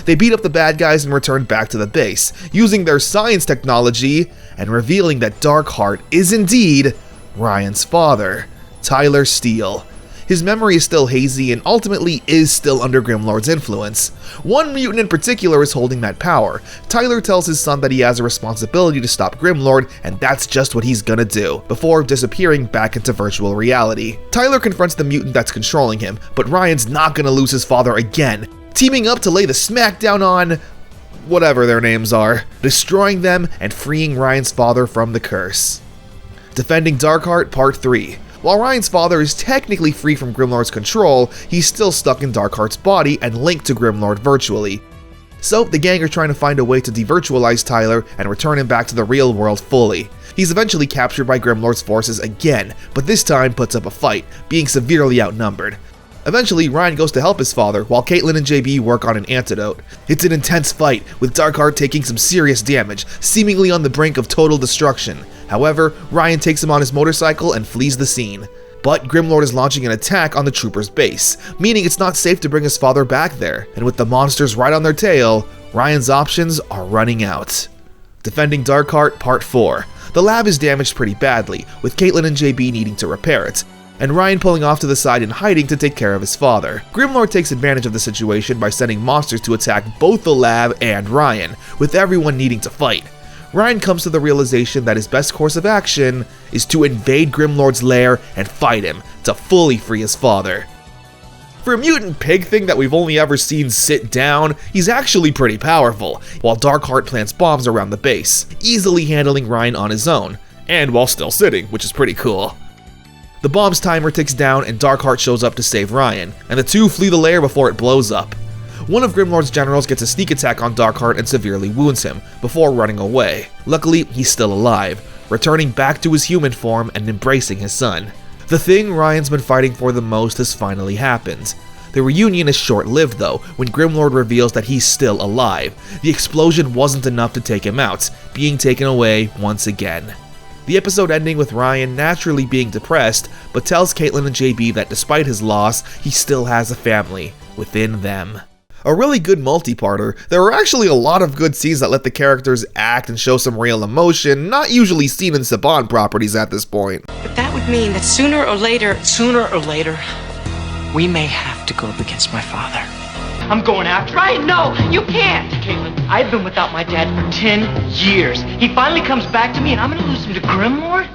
Speaker 10: They beat up the bad guys and return back to the base, using their science technology, and revealing that Darkheart is indeed Ryan's father, Tyler Steele. His memory is still hazy and ultimately is still under Grimlord's influence. One mutant in particular is holding that power. Tyler tells his son that he has a responsibility to stop Grimlord, and that's just what he's gonna do, before disappearing back into virtual reality. Tyler confronts the mutant that's controlling him, but Ryan's not gonna lose his father again, teaming up to lay the smackdown on whatever their names are, destroying them and freeing Ryan's father from the curse. Defending Darkheart Part 3. While Ryan's father is technically free from Grimlord's control, he's still stuck in Darkheart's body and linked to Grimlord virtually. So, the gang are trying to find a way to devirtualize Tyler and return him back to the real world fully. He's eventually captured by Grimlord's forces again, but this time puts up a fight, being severely outnumbered. Eventually, Ryan goes to help his father, while Caitlin and JB work on an antidote. It's an intense fight, with Darkheart taking some serious damage, seemingly on the brink of total destruction. However, Ryan takes him on his motorcycle and flees the scene. But Grimlord is launching an attack on the trooper's base, meaning it's not safe to bring his father back there, and with the monsters right on their tail, Ryan's options are running out. Defending Darkheart Part 4. The lab is damaged pretty badly, with Caitlin and JB needing to repair it, and Ryan pulling off to the side and hiding to take care of his father. Grimlord takes advantage of the situation by sending monsters to attack both the lab and Ryan, with everyone needing to fight. Ryan comes to the realization that his best course of action is to invade Grimlord's lair and fight him to fully free his father. For a mutant pig thing that we've only ever seen sit down, he's actually pretty powerful, while Darkheart plants bombs around the base, easily handling Ryan on his own, and while still sitting, which is pretty cool. The bomb's timer ticks down and Darkheart shows up to save Ryan, and the two flee the lair before it blows up. One of Grimlord's generals gets a sneak attack on Darkheart and severely wounds him, before running away. Luckily, he's still alive, returning back to his human form and embracing his son. The thing Ryan's been fighting for the most has finally happened. The reunion is short-lived though, when Grimlord reveals that he's still alive. The explosion wasn't enough to take him out, being taken away once again. The episode ending with Ryan naturally being depressed, but tells Caitlin and JB that despite his loss, he still has a family within them. A really good multi-parter. There were actually a lot of good scenes that let the characters act and show some real emotion, not usually seen in Saban properties at this point.
Speaker 7: But that would mean that sooner or later, we may have to go up against my father. I'm going after him.
Speaker 8: Ryan, no, you can't!
Speaker 7: Caitlin, I've been without my dad for 10 years. He finally comes back to me and I'm gonna lose him to Grimlord?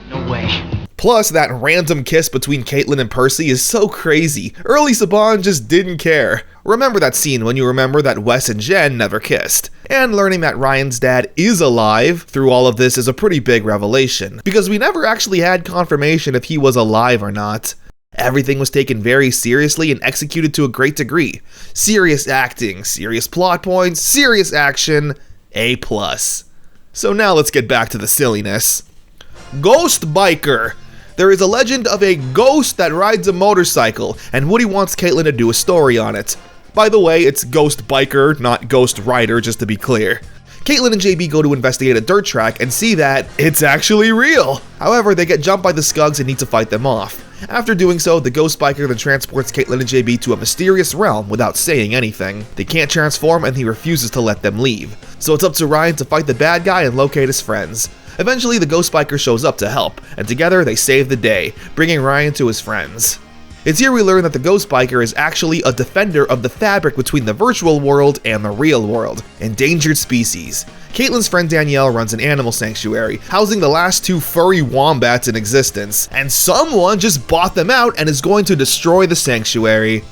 Speaker 7: No way.
Speaker 10: Plus, that random kiss between Caitlin and Percy is so crazy. Early Saban just didn't care. Remember that scene when you remember that Wes and Jen never kissed. And learning that Ryan's dad is alive through all of this is a pretty big revelation, because we never actually had confirmation if he was alive or not. Everything was taken very seriously and executed to a great degree. Serious acting, serious plot points, serious action, A+. So now let's get back to the silliness. Ghost Biker. There is a legend of a ghost that rides a motorcycle, and Woody wants Caitlin to do a story on it. By the way, it's Ghost Biker, not Ghost Rider, just to be clear. Caitlin and JB go to investigate a dirt track and see that it's actually real. However, they get jumped by the Skugs and need to fight them off. After doing so, the Ghost Biker then transports Caitlin and JB to a mysterious realm without saying anything. They can't transform and he refuses to let them leave. So it's up to Ryan to fight the bad guy and locate his friends. Eventually, the Ghost Biker shows up to help, and together they save the day, bringing Ryan to his friends. It's here we learn that the Ghost Biker is actually a defender of the fabric between the virtual world and the real world, endangered species. Caitlin's friend Danielle runs an animal sanctuary, housing the last two furry wombats in existence, and someone just bought them out and is going to destroy the sanctuary.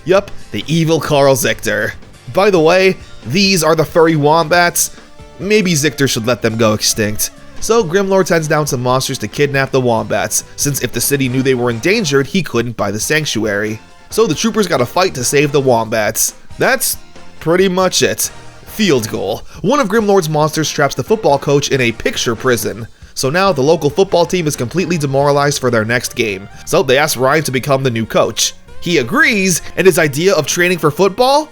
Speaker 10: Yup, the evil Carl Zichter. By the way, these are the furry wombats. Maybe Zichter should let them go extinct. So Grimlord sends down some monsters to kidnap the wombats, since if the city knew they were endangered, he couldn't buy the sanctuary. So the troopers gotta fight to save the wombats. That's pretty much it. Field goal. One of Grimlord's monsters traps the football coach in a picture prison. So now the local football team is completely demoralized for their next game. So they ask Ryan to become the new coach. He agrees, and his idea of training for football?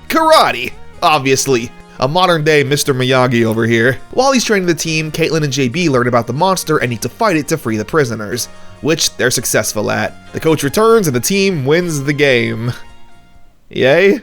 Speaker 10: Karate, obviously. A modern-day Mr. Miyagi over here. While he's training the team, Caitlin and JB learn about the monster and need to fight it to free the prisoners, which they're successful at. The coach returns and the team wins the game. Yay?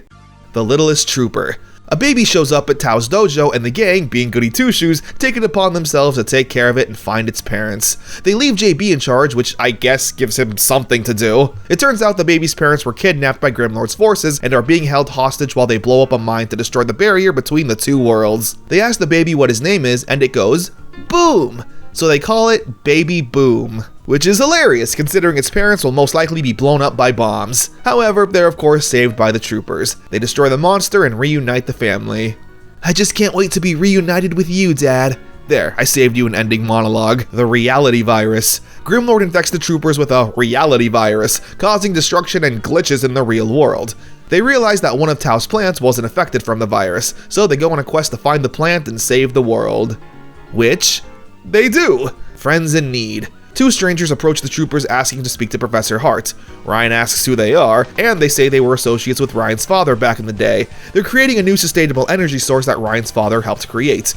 Speaker 10: The Littlest Trooper. A baby shows up at Tao's dojo and the gang, being goody two-shoes, take it upon themselves to take care of it and find its parents. They leave JB in charge, which I guess gives him something to do. It turns out the baby's parents were kidnapped by Grimlord's forces and are being held hostage while they blow up a mine to destroy the barrier between the two worlds. They ask the baby what his name is and it goes, Boom! So they call it Baby Boom, which is hilarious considering its parents will most likely be blown up by bombs. However, they're of course saved by the troopers. They destroy the monster and reunite the family. I just can't wait to be reunited with you, Dad. There, I saved you an ending monologue. The reality virus. Grimlord infects the troopers with a reality virus, causing destruction and glitches in the real world. They realize that one of Tao's plants wasn't affected from the virus, so they go on a quest to find the plant and save the world. Which they do. Friends in need. Two strangers approach the troopers asking to speak to Professor Hart. Ryan asks who they are, and they say they were associates with Ryan's father back in the day. They're creating a new sustainable energy source that Ryan's father helped create.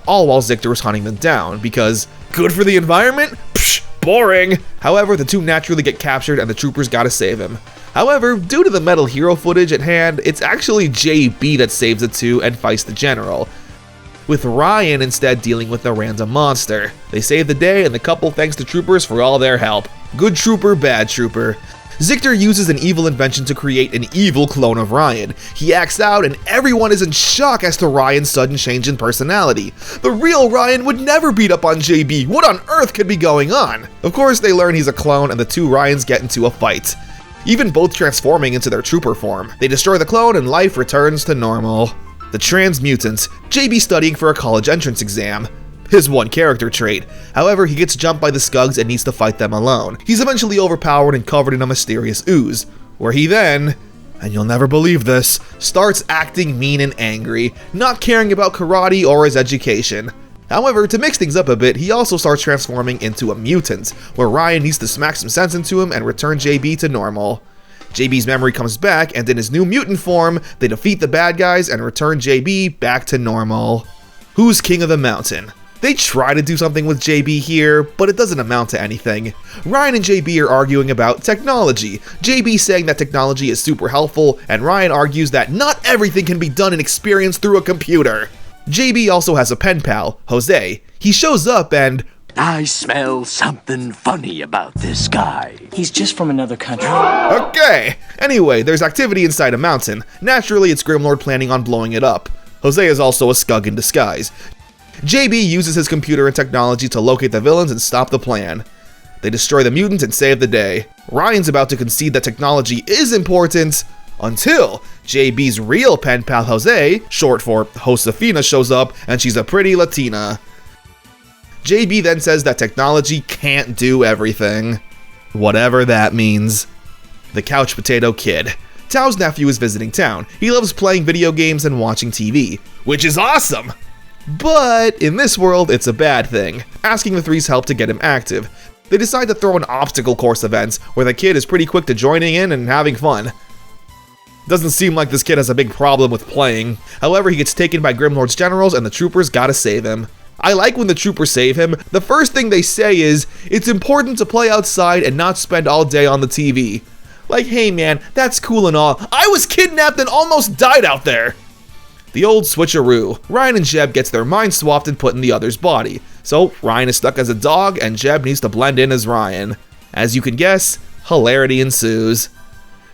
Speaker 10: all while Zictor was hunting them down, because good for the environment? Psh, boring! However, the two naturally get captured and the troopers gotta save him. However, due to the Metal Hero footage at hand, it's actually JB that saves the two and fights the general, with Ryan instead dealing with a random monster. They save the day and the couple thanks the troopers for all their help. Good trooper, bad trooper. Zictor uses an evil invention to create an evil clone of Ryan. He acts out and everyone is in shock as to Ryan's sudden change in personality. The real Ryan would never beat up on JB. What on earth could be going on? Of course, they learn he's a clone and the two Ryans get into a fight, even both transforming into their trooper form. They destroy the clone and life returns to normal. The Transmutant, JB studying for a college entrance exam. His one character trait. However, he gets jumped by the Skugs and needs to fight them alone. He's eventually overpowered and covered in a mysterious ooze, where he then, and you'll never believe this, starts acting mean and angry, not caring about karate or his education. However, to mix things up a bit, he also starts transforming into a mutant, where Ryan needs to smack some sense into him and return JB to normal. JB's memory comes back, and in his new mutant form, they defeat the bad guys and return JB back to normal. Who's king of the mountain? They try to do something with JB here, but it doesn't amount to anything. Ryan and JB are arguing about technology, JB saying that technology is super helpful, and Ryan argues that not everything can be done and experienced through a computer. JB also has a pen pal, Jose. He shows up and,
Speaker 9: I smell something funny about this guy.
Speaker 7: He's just from another country.
Speaker 10: okay! Anyway, there's activity inside a mountain. Naturally, it's Grimlord planning on blowing it up. Jose is also a Skug in disguise. JB uses his computer and technology to locate the villains and stop the plan. They destroy the mutant and save the day. Ryan's about to concede that technology is important until JB's real pen pal Jose, short for Josefina, shows up and she's a pretty Latina. JB then says that technology can't do everything. Whatever that means. The Couch Potato Kid. Tao's nephew is visiting town. He loves playing video games and watching TV, which is awesome! But in this world, it's a bad thing, asking the three's help to get him active. They decide to throw an obstacle course event, where the kid is pretty quick to joining in and having fun. Doesn't seem like this kid has a big problem with playing. However, he gets taken by Grimlord's generals and the troopers gotta save him. I like when the troopers save him. The first thing they say is, it's important to play outside and not spend all day on the TV. Like, hey man, that's cool and all. I was kidnapped and almost died out there! The old switcheroo. Ryan and Jeb gets their minds swapped and put in the other's body. So Ryan is stuck as a dog and Jeb needs to blend in as Ryan. As you can guess, hilarity ensues.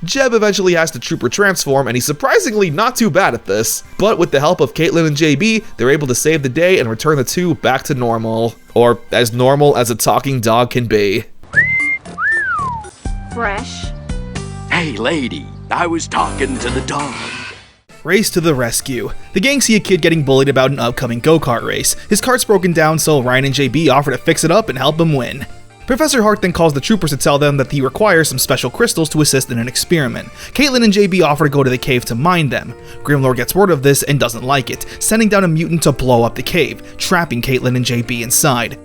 Speaker 10: Jeb eventually has to trooper transform and he's surprisingly not too bad at this. But with the help of Caitlin and JB, they're able to save the day and return the two back to normal. Or as normal as a talking dog can be.
Speaker 4: Fresh.
Speaker 9: Hey lady, I was talking to the dog.
Speaker 1: Race to the rescue. The gang see a kid getting bullied about an upcoming go-kart race. His cart's broken down, so Ryan and JB offer to fix it up and help him win. Professor Hart then calls the troopers to tell them that he requires some special crystals to assist in an experiment. Caitlin and JB offer to go to the cave to mine them. Grimlord gets word of this and doesn't like it, sending down a mutant to blow up the cave, trapping Caitlin and JB inside,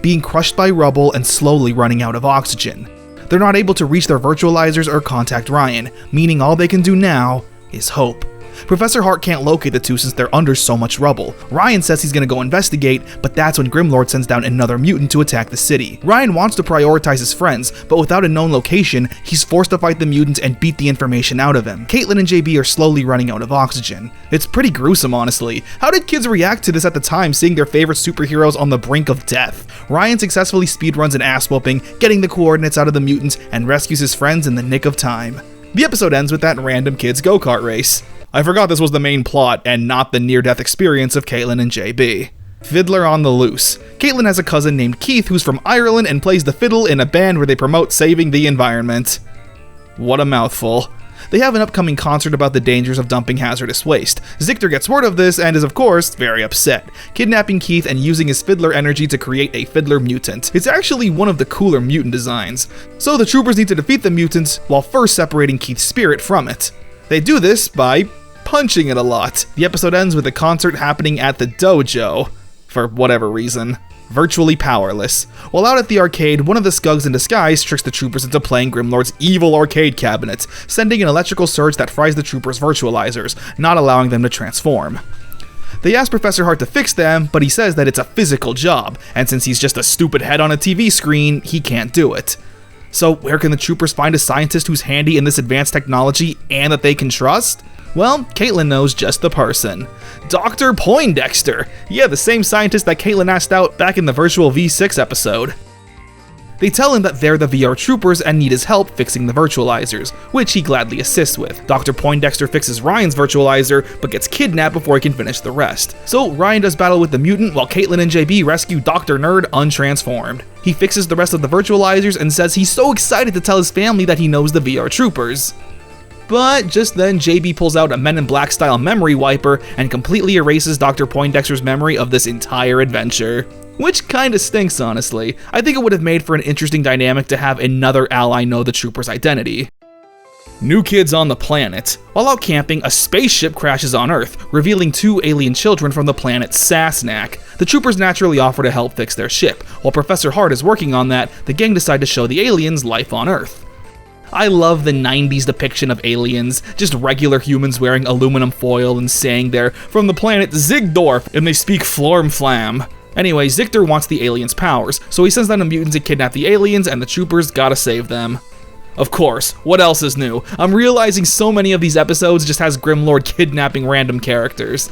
Speaker 1: being crushed by rubble and slowly running out of oxygen. They're not able to reach their virtualizers or contact Ryan, meaning all they can do now is hope. Professor Hart can't locate the two since they're under so much rubble. Ryan says he's gonna go investigate, but that's when Grimlord sends down another mutant to attack the city. Ryan wants to prioritize his friends, but without a known location, he's forced to fight the mutant and beat the information out of him. Caitlin and JB are slowly running out of oxygen. It's pretty gruesome, honestly. How did kids react to this at the time, seeing their favorite superheroes on the brink of death? Ryan successfully speedruns an ass whooping, getting the coordinates out of the mutants, and rescues his friends in the nick of time. The episode ends with that random kid's go-kart race. I forgot this was the main plot and not the near-death experience of Caitlin and JB. Fiddler on the Loose. Caitlin has a cousin named Keith who's from Ireland and plays the fiddle in a band where they promote saving the environment. What a mouthful. They have an upcoming concert about the dangers of dumping hazardous waste. Zictor gets word of this and is of course very upset, kidnapping Keith and using his fiddler energy to create a fiddler mutant. It's actually one of the cooler mutant designs. So the troopers need to defeat the mutants while first separating Keith's spirit from it. They do this by punching it a lot. The episode ends with a concert happening at the dojo, for whatever reason. Virtually powerless. While out at the arcade, one of the Skugs in disguise tricks the troopers into playing Grimlord's evil arcade cabinets, sending an electrical surge that fries the troopers' virtualizers, not allowing them to transform. They ask Professor Hart to fix them, but he says that it's a physical job, and since he's just a stupid head on a TV screen, he can't do it. So where can the troopers find a scientist who's handy in this advanced technology and that they can trust? Well, Caitlin knows just the person. Dr. Poindexter! Yeah, the same scientist that Caitlin asked out back in the Virtual V6 episode. They tell him that they're the VR troopers and need his help fixing the virtualizers, which he gladly assists with. Dr. Poindexter fixes Ryan's virtualizer, but gets kidnapped before he can finish the rest. So Ryan does battle with the mutant while Caitlin and JB rescue Dr. Nerd untransformed. He fixes the rest of the virtualizers and says he's so excited to tell his family that he knows the VR troopers. But just then, JB pulls out a Men in Black style memory wiper and completely erases Dr. Poindexter's memory of this entire adventure. Which kinda stinks, honestly. I think it would have made for an interesting dynamic to have another ally know the trooper's identity. New kids on the planet. While out camping, a spaceship crashes on Earth, revealing 2 alien children from the planet Sasnak. The troopers naturally offer to help fix their ship. While Professor Hart is working on that, the gang decide to show the aliens life on Earth. I love the 90s depiction of aliens, just regular humans wearing aluminum foil and saying they're from the planet Zigdorf and they speak Florm-Flam. Anyway, Zictor wants the aliens' powers, so he sends down the mutants to kidnap the aliens and the troopers gotta save them. Of course, what else is new? I'm realizing so many of these episodes just has Grimlord kidnapping random characters.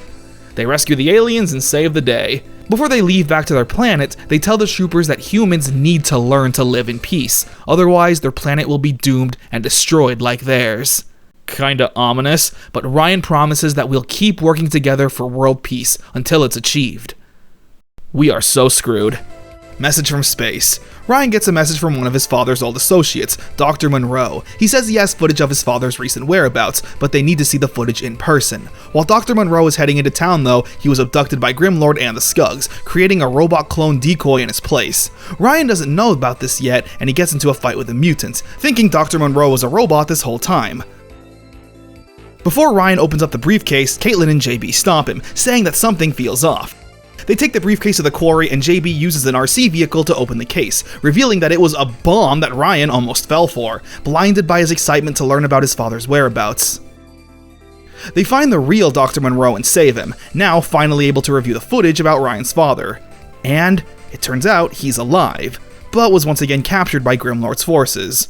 Speaker 1: They rescue the aliens and save the day. Before they leave back to their planet, they tell the troopers that humans need to learn to live in peace, otherwise their planet will be doomed and destroyed like theirs. Kinda ominous, but Ryan promises that we'll keep working together for world peace until it's achieved. We are so screwed. Message from space. Ryan gets a message from one of his father's old associates, Dr. Monroe. He says he has footage of his father's recent whereabouts, but they need to see the footage in person. While Dr. Monroe is heading into town though, he was abducted by Grimlord and the Skugs, creating a robot clone decoy in his place. Ryan doesn't know about this yet, and he gets into a fight with the mutants, thinking Dr. Monroe was a robot this whole time. Before Ryan opens up the briefcase, Caitlin and JB stop him, saying that something feels off. They take the briefcase to the quarry and JB uses an RC vehicle to open the case, revealing that it was a bomb that Ryan almost fell for, blinded by his excitement to learn about his father's whereabouts. They find the real Dr. Monroe and save him, now finally able to review the footage about Ryan's father. And it turns out he's alive, but was once again captured by Grimlord's forces.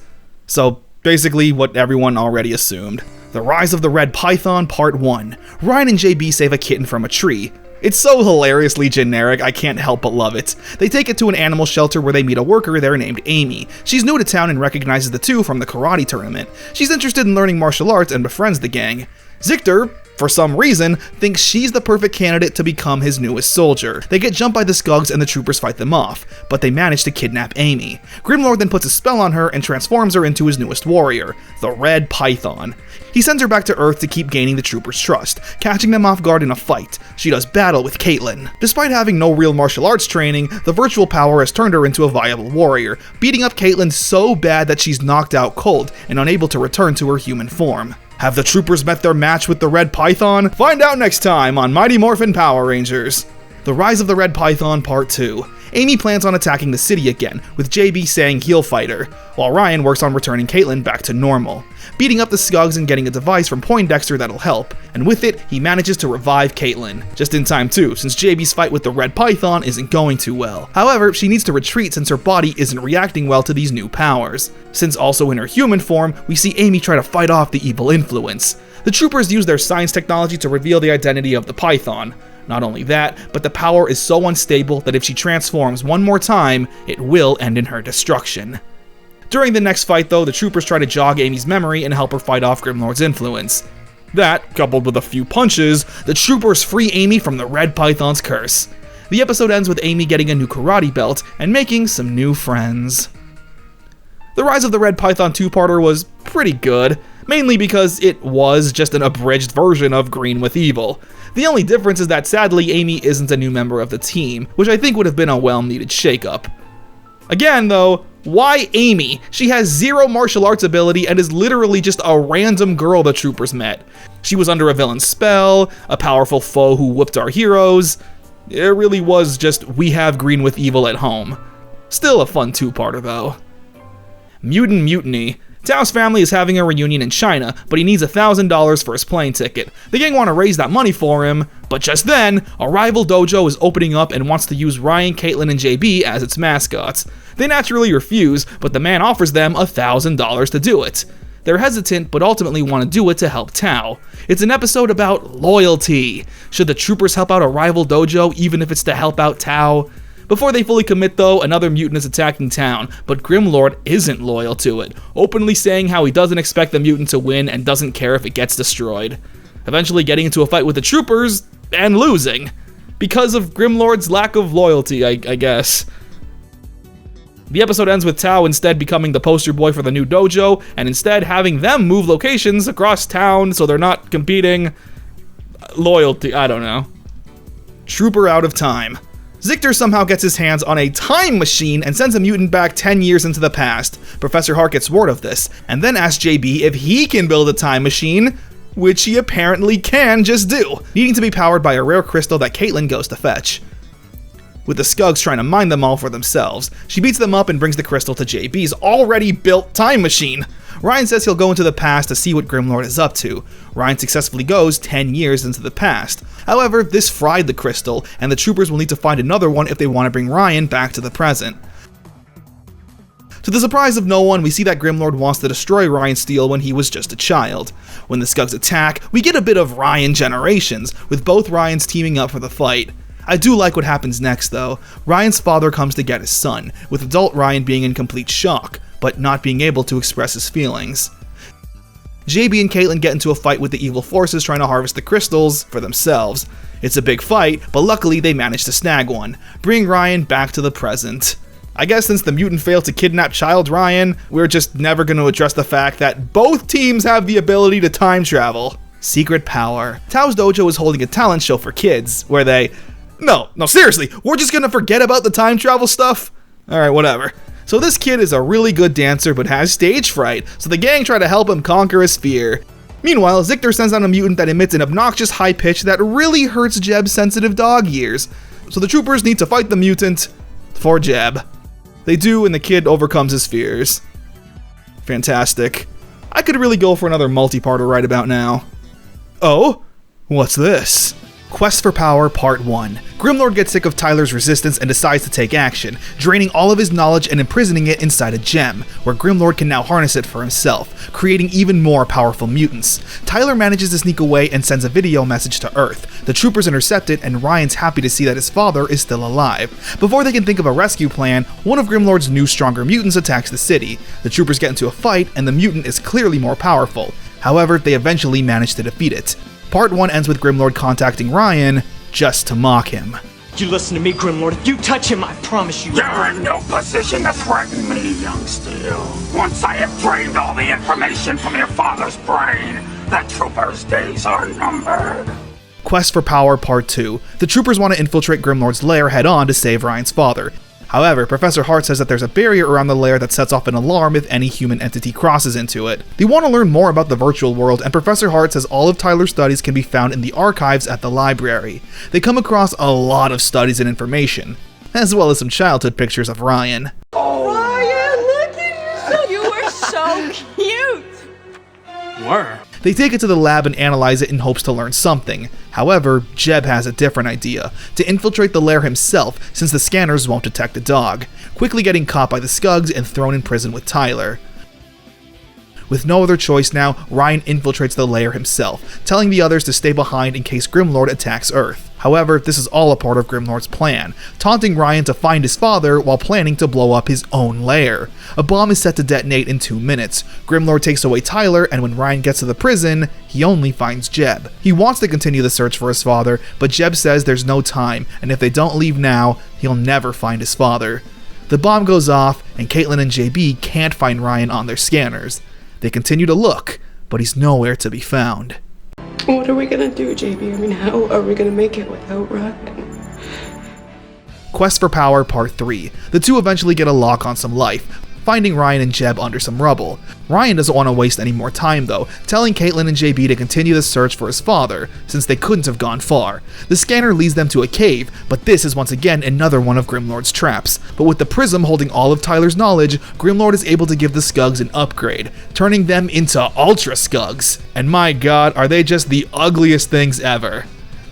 Speaker 1: So basically what everyone already assumed. The Rise of the Red Python Part 1. Ryan and JB save a kitten from a tree. It's so hilariously generic, I can't help but love it. They take it to an animal shelter where they meet a worker there named Amy. She's new to town and recognizes the two from the karate tournament. She's interested in learning martial arts and befriends the gang. Zictor, for some reason, thinks she's the perfect candidate to become his newest soldier. They get jumped by the Skugs and the troopers fight them off, but they manage to kidnap Amy. Grimlord then puts a spell on her and transforms her into his newest warrior, the Red Python. He sends her back to Earth to keep gaining the troopers' trust, catching them off guard in a fight. She does battle with Caitlin. Despite having no real martial arts training, the virtual power has turned her into a viable warrior, beating up Caitlin so bad that she's knocked out cold and unable to return to her human form. Have the troopers met their match with the Red Python? Find out next time on Mighty Morphin Power Rangers. The Rise of the Red Python Part 2. Amy plans on attacking the city again, with JB saying he'll fight her, while Ryan works on returning Caitlin back to normal, beating up the Skugs and getting a device from Poindexter that'll help, and with it, he manages to revive Caitlin. Just in time too, since JB's fight with the Red Python isn't going too well. However, she needs to retreat since her body isn't reacting well to these new powers. Since also in her human form, we see Amy try to fight off the evil influence. The troopers use their science technology to reveal the identity of the Python. Not only that, but the power is so unstable that if she transforms one more time, it will end in her destruction. During the next fight though, the troopers try to jog Amy's memory and help her fight off Grimlord's influence. That, coupled with a few punches, the troopers free Amy from the Red Python's curse. The episode ends with Amy getting a new karate belt and making some new friends. The Rise of the Red Python 2-parter was pretty good, mainly because it was just an abridged version of Green with Evil. The only difference is that sadly Amy isn't a new member of the team, which I think would have been a well-needed shakeup. Again though, why Amy? She has zero martial arts ability and is literally just a random girl the troopers met. She was under a villain's spell, a powerful foe who whooped our heroes. It really was just we have Green with Evil at home. Still a fun 2-parter though. Mutant Mutiny. Tao's family is having a reunion in China, but he needs $1,000 for his plane ticket. The gang want to raise that money for him, but just then, a rival dojo is opening up and wants to use Ryan, Caitlin, and JB as its mascots. They naturally refuse, but the man offers them $1,000 to do it. They're hesitant, but ultimately want to do it to help Tao. It's an episode about loyalty. Should the troopers help out a rival dojo, even if it's to help out Tao? Before they fully commit though, another mutant is attacking town, but Grimlord isn't loyal to it, openly saying how he doesn't expect the mutant to win and doesn't care if it gets destroyed. Eventually getting into a fight with the troopers, and losing. Because of Grimlord's lack of loyalty, I guess. The episode ends with Tao instead becoming the poster boy for the new dojo, and instead having them move locations across town so they're not competing. Loyalty, I don't know. Trooper out of time. Zictor somehow gets his hands on a time machine and sends a mutant back 10 years into the past. Professor Hart gets word of this, and then asks JB if he can build a time machine, which he apparently can just do, needing to be powered by a rare crystal that Caitlin goes to fetch. With the Skugs trying to mine them all for themselves, she beats them up and brings the crystal to JB's already built time machine. Ryan says he'll go into the past to see what Grimlord is up to. Ryan successfully goes 10 years into the past. However, this fried the crystal, and the troopers will need to find another one if they want to bring Ryan back to the present. To the surprise of no one, we see that Grimlord wants to destroy Ryan Steele when he was just a child. When the Skugs attack, we get a bit of Ryan Generations, with both Ryans teaming up for the fight. I do like what happens next though. Ryan's father comes to get his son, with adult Ryan being in complete shock, but not being able to express his feelings. JB and Caitlin get into a fight with the evil forces trying to harvest the crystals for themselves. It's a big fight, but luckily they manage to snag one, bringing Ryan back to the present. I guess since the mutant failed to kidnap child Ryan, we're just never going to address the fact that both teams have the ability to time travel. Secret power. Tao's dojo is holding a talent show for kids, where they... No, seriously, we're just gonna forget about the time travel stuff? Alright, whatever. So this kid is a really good dancer but has stage fright, so the gang try to help him conquer his fear. Meanwhile, Zictor sends out a mutant that emits an obnoxious high pitch that really hurts Jeb's sensitive dog ears. So the troopers need to fight the mutant for Jeb. They do, and the kid overcomes his fears. Fantastic. I could really go for another multi-parter right about now. Oh? What's this? Quest for Power Part 1. Grimlord gets sick of Tyler's resistance and decides to take action, draining all of his knowledge and imprisoning it inside a gem, where Grimlord can now harness it for himself, creating even more powerful mutants. Tyler manages to sneak away and sends a video message to Earth. The troopers intercept it, and Ryan's happy to see that his father is still alive. Before they can think of a rescue plan, one of Grimlord's new stronger mutants attacks the city. The troopers get into a fight, and the mutant is clearly more powerful. However, they eventually manage to defeat it. Part 1 ends with Grimlord contacting Ryan just to mock him.
Speaker 7: You listen to me, Grimlord. If you touch him, I promise you...
Speaker 9: You're in no position to threaten me, young Steele. Once I have drained all the information from your father's brain, the trooper's days are numbered.
Speaker 1: Quest for Power Part 2. The troopers want to infiltrate Grimlord's lair head-on to save Ryan's father. However, Professor Hart says that there's a barrier around the lair that sets off an alarm if any human entity crosses into it. They want to learn more about the virtual world, and Professor Hart says all of Tyler's studies can be found in the archives at the library. They come across a lot of studies and information, as well as some childhood pictures of Ryan.
Speaker 8: Oh, Ryan, look at you! You were so cute!
Speaker 7: Were?
Speaker 1: They take it to the lab and analyze it in hopes to learn something. However, Jeb has a different idea, to infiltrate the lair himself since the scanners won't detect the dog, quickly getting caught by the Skugs and thrown in prison with Tyler. With no other choice now, Ryan infiltrates the lair himself, telling the others to stay behind in case Grimlord attacks Earth. However, this is all a part of Grimlord's plan, taunting Ryan to find his father while planning to blow up his own lair. A bomb is set to detonate in 2 minutes. Grimlord takes away Tyler, and when Ryan gets to the prison, he only finds Jeb. He wants to continue the search for his father, but Jeb says there's no time, and if they don't leave now, he'll never find his father. The bomb goes off, and Caitlin and JB can't find Ryan on their scanners. They continue to look, but he's nowhere to be found.
Speaker 8: What are we gonna do, JB? I mean, how are we gonna make it without Ryan?
Speaker 1: Quest for Power Part 3. The two eventually get a lock on some life.
Speaker 10: finding Ryan and Jeb under some rubble. Ryan doesn't want to waste any more time though, telling Caitlin and JB to continue the search for his father, since they couldn't have gone far. The scanner leads them to a cave, but this is once again another one of Grimlord's traps. But with the prism holding all of Tyler's knowledge, Grimlord is able to give the Skugs an upgrade, turning them into Ultra Skugs. And my god, are they just the ugliest things ever.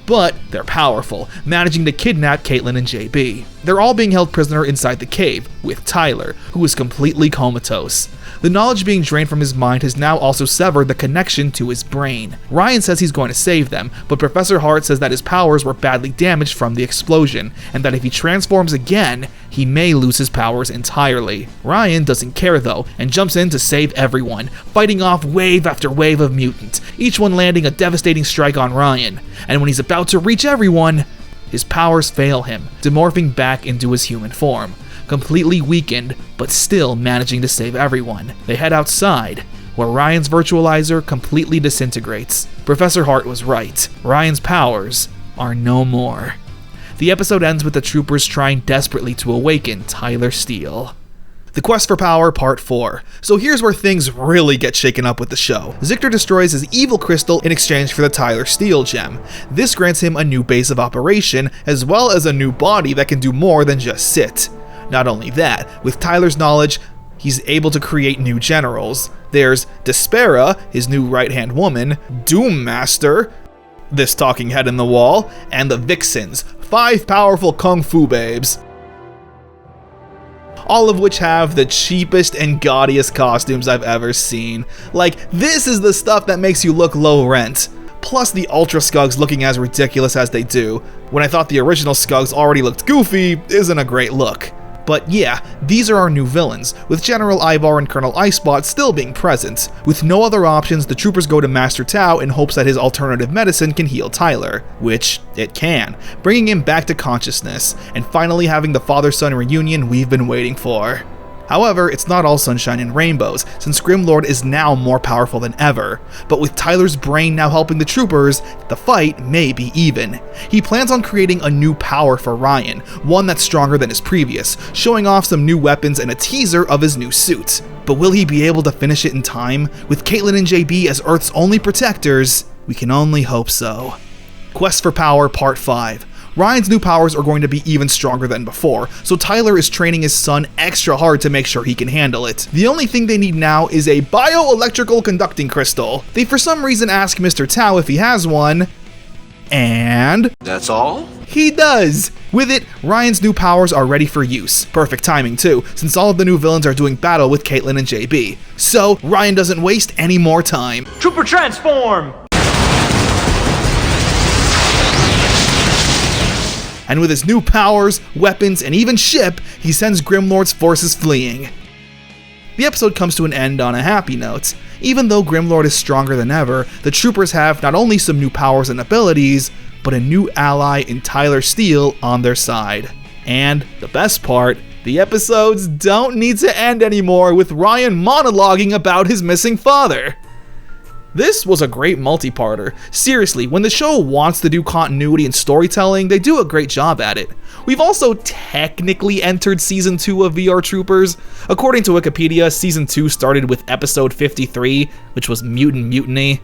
Speaker 10: But they're powerful, managing to kidnap Caitlin and JB. They're all being held prisoner inside the cave, with Tyler, who is completely comatose. The knowledge being drained from his mind has now also severed the connection to his brain. Ryan says he's going to save them, but Professor Hart says that his powers were badly damaged from the explosion, and that if he transforms again, he may lose his powers entirely. Ryan doesn't care though, and jumps in to save everyone, fighting off wave after wave of mutants, each one landing a devastating strike on Ryan. And when he's about to reach everyone, his powers fail him, demorphing back into his human form. Completely weakened, but still managing to save everyone. They head outside, where Ryan's virtualizer completely disintegrates. Professor Hart was right. Ryan's powers are no more. The episode ends with the troopers trying desperately to awaken Tyler Steele. The Quest for Power Part 4. So here's where things really get shaken up with the show. Zictor destroys his evil crystal in exchange for the Tyler Steele gem. This grants him a new base of operation, as well as a new body that can do more than just sit. Not only that, with Tyler's knowledge, he's able to create new generals. There's Despera, his new right-hand woman, Doom Master, this talking head in the wall, and the Vixens, 5 powerful kung fu babes. All of which have the cheapest and gaudiest costumes I've ever seen. Like, this is the stuff that makes you look low rent. Plus the Ultra Skugs looking as ridiculous as they do, when I thought the original Skugs already looked goofy, isn't a great look. But yeah, these are our new villains, with General Ivar and Colonel Icebot still being present. With no other options, the troopers go to Master Tao in hopes that his alternative medicine can heal Tyler, which it can, bringing him back to consciousness, and finally having the father-son reunion we've been waiting for. However, it's not all sunshine and rainbows, since Grimlord is now more powerful than ever. But with Tyler's brain now helping the troopers, the fight may be even. He plans on creating a new power for Ryan, one that's stronger than his previous, showing off some new weapons and a teaser of his new suit. But will he be able to finish it in time? With Caitlin and JB as Earth's only protectors, we can only hope so. Quest for Power Part 5. Ryan's new powers are going to be even stronger than before, so Tyler is training his son extra hard to make sure he can handle it. The only thing they need now is a bioelectrical conducting crystal. They for some reason ask Mr. Tao if he has one, and
Speaker 5: That's all?
Speaker 10: he does! With it, Ryan's new powers are ready for use. Perfect timing too, since all of the new villains are doing battle with Caitlin and JB. So, Ryan doesn't waste any more time.
Speaker 7: Trooper transform!
Speaker 10: And with his new powers, weapons, and even ship, he sends Grimlord's forces fleeing. The episode comes to an end on a happy note. Even though Grimlord is stronger than ever, the troopers have not only some new powers and abilities, but a new ally in Tyler Steele on their side. And the best part, the episodes don't need to end anymore with Ryan monologuing about his missing father. This was a great multi-parter. Seriously, when the show wants to do continuity and storytelling, they do a great job at it. We've also technically entered Season 2 of VR Troopers. According to Wikipedia, Season 2 started with Episode 53, which was Mutant Mutiny.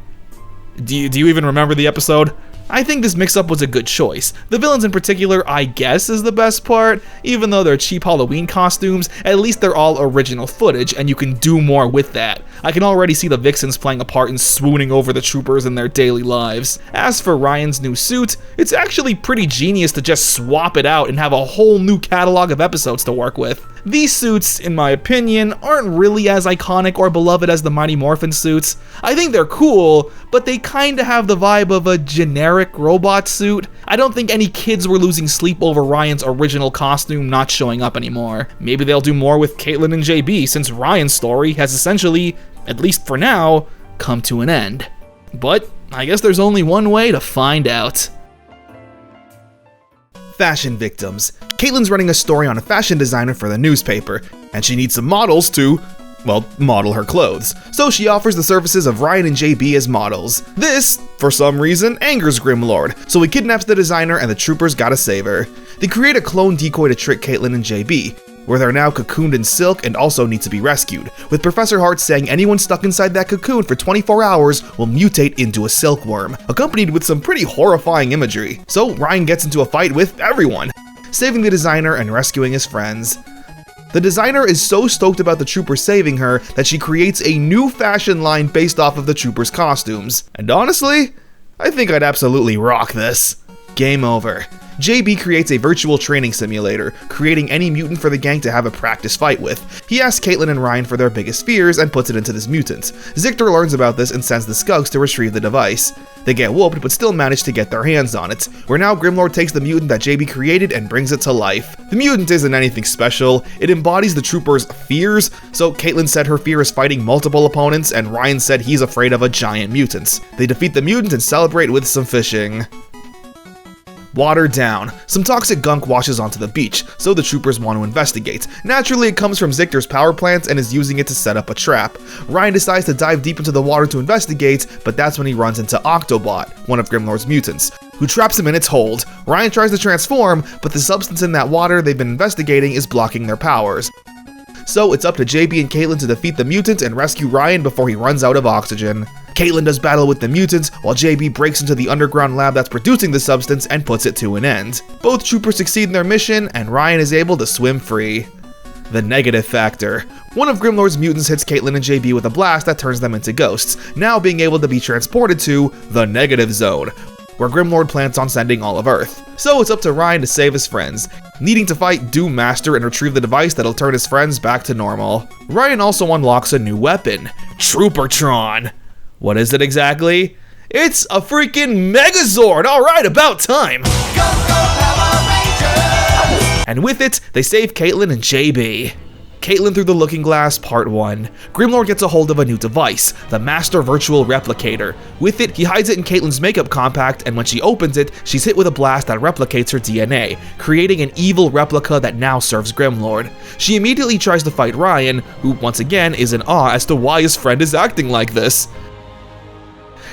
Speaker 10: Do you even remember the episode? I think this mix-up was a good choice. The villains in particular, I guess, is the best part. Even though they're cheap Halloween costumes, at least they're all original footage, and you can do more with that. I can already see the Vixens playing a part in swooning over the troopers in their daily lives. As for Ryan's new suit, it's actually pretty genius to just swap it out and have a whole new catalog of episodes to work with. These suits, in my opinion, aren't really as iconic or beloved as the Mighty Morphin suits. I think they're cool, but they kinda have the vibe of a generic robot suit. I don't think any kids were losing sleep over Ryan's original costume not showing up anymore. Maybe they'll do more with Caitlin and JB, since Ryan's story has essentially, at least for now, come to an end. But I guess there's only one way to find out. Fashion victims. Caitlin's running a story on a fashion designer for the newspaper, and she needs some models to, well, model her clothes. So she offers the services of Ryan and JB as models. This, for some reason, angers Grimlord, so he kidnaps the designer and the troopers gotta save her. They create a clone decoy to trick Caitlin and JB. where they're now cocooned in silk and also need to be rescued, with Professor Hart saying anyone stuck inside that cocoon for 24 hours will mutate into a silkworm, accompanied with some pretty horrifying imagery. So Ryan gets into a fight with everyone, saving the designer and rescuing his friends. The designer is so stoked about the troopers saving her that she creates a new fashion line based off of the troopers' costumes. And honestly, I think I'd absolutely rock this. Game over. JB creates a virtual training simulator, creating any mutant for the gang to have a practice fight with. He asks Caitlin and Ryan for their biggest fears and puts it into this mutant. Zictor learns about this and sends the Skunks to retrieve the device. They get whooped but still manage to get their hands on it, where now Grimlord takes the mutant that JB created and brings it to life. The mutant isn't anything special, it embodies the troopers' fears, so Caitlin said her fear is fighting multiple opponents and Ryan said he's afraid of a giant mutant. They defeat the mutant and celebrate with some fishing. Watered down. Some toxic gunk washes onto the beach, so the troopers want to investigate. Naturally, it comes from Zictor's power plant and is using it to set up a trap. Ryan decides to dive deep into the water to investigate, but that's when he runs into Octobot, one of Grimlord's mutants, who traps him in its hold. Ryan tries to transform, but the substance in that water they've been investigating is blocking their powers. So it's up to JB and Caitlin to defeat the mutant and rescue Ryan before he runs out of oxygen. Caitlin does battle with the mutants, while JB breaks into the underground lab that's producing the substance and puts it to an end. Both troopers succeed in their mission, and Ryan is able to swim free. The negative factor. One of Grimlord's mutants hits Caitlin and JB with a blast that turns them into ghosts, now being able to be transported to the negative zone, where Grimlord plans on sending all of Earth. So it's up to Ryan to save his friends, needing to fight Doom Master and retrieve the device that'll turn his friends back to normal. Ryan also unlocks a new weapon, Troopertron. What is it exactly? It's a freaking Megazord! Alright, about time! Go, go, Power Rangers! And with it, they save Caitlin and JB. Caitlin Through the Looking Glass Part 1. Grimlord gets a hold of a new device, the Master Virtual Replicator. With it, he hides it in Caitlin's makeup compact, and when she opens it, she's hit with a blast that replicates her DNA, creating an evil replica that now serves Grimlord. She immediately tries to fight Ryan, who once again is in awe as to why his friend is acting like this.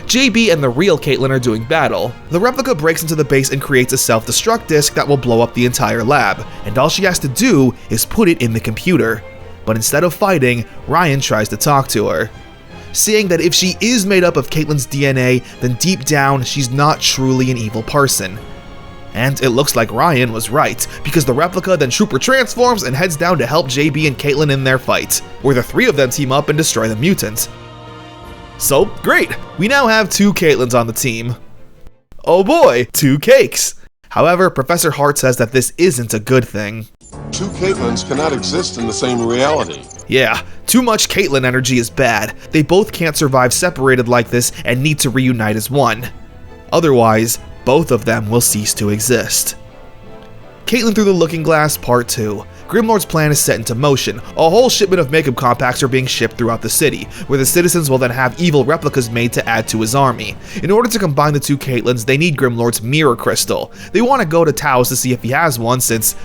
Speaker 10: JB and the real Caitlin are doing battle. The replica breaks into the base and creates a self-destruct disc that will blow up the entire lab, and all she has to do is put it in the computer. But instead of fighting, Ryan tries to talk to her, saying that if she is made up of Caitlin's DNA, then deep down she's not truly an evil person. And it looks like Ryan was right, because the replica then Trooper transforms and heads down to help JB and Caitlin in their fight, where the three of them team up and destroy the mutant. So, great! We now have 2 Caitlins on the team. Oh boy, 2 cakes! However, Professor Hart says that this isn't a good thing.
Speaker 2: 2 Caitlins cannot exist in the same reality.
Speaker 10: Yeah, too much Caitlin energy is bad. They both can't survive separated like this and need to reunite as one. Otherwise, both of them will cease to exist. Caitlin Through the Looking Glass Part 2. Grimlord's plan is set into motion. A whole shipment of makeup compacts are being shipped throughout the city, where the citizens will then have evil replicas made to add to his army. In order to combine the 2 Caitlins, they need Grimlord's mirror crystal. They want to go to Taos to see if he has one, since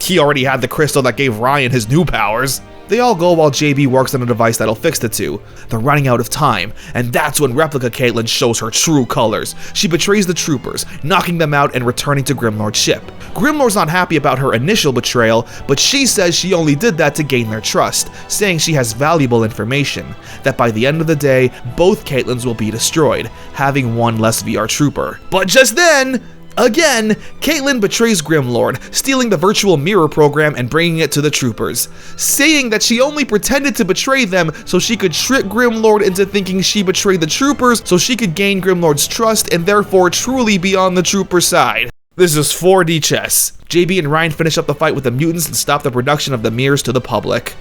Speaker 10: he already had the crystal that gave Ryan his new powers. They all go while JB works on a device that'll fix the 2. They're running out of time, and that's when Replica Caitlin shows her true colors. She betrays the troopers, knocking them out and returning to Grimlord's ship. Grimlord's not happy about her initial betrayal, but she says she only did that to gain their trust, saying she has valuable information, that by the end of the day, both Caitlins will be destroyed, having one less VR trooper. But just then, again, Caitlin betrays Grimlord, stealing the virtual mirror program and bringing it to the troopers, saying that she only pretended to betray them so she could trick Grimlord into thinking she betrayed the troopers so she could gain Grimlord's trust and therefore truly be on the trooper side. This is 4D chess. JB and Ryan finish up the fight with the mutants and stop the production of the mirrors to the public.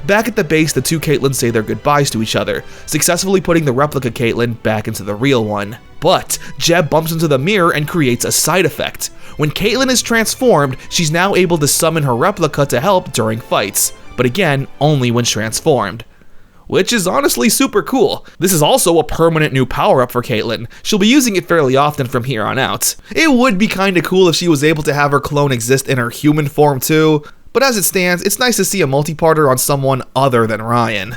Speaker 10: Back at the base, the 2 Caitlins say their goodbyes to each other, successfully putting the replica Caitlin back into the real one. But Jeb bumps into the mirror and creates a side effect. When Caitlin is transformed, she's now able to summon her replica to help during fights, but again, only when transformed. Which is honestly super cool. This is also a permanent new power-up for Caitlin. She'll be using it fairly often from here on out. It would be kinda cool if she was able to have her clone exist in her human form too, but as it stands, it's nice to see a multi-parter on someone other than Ryan.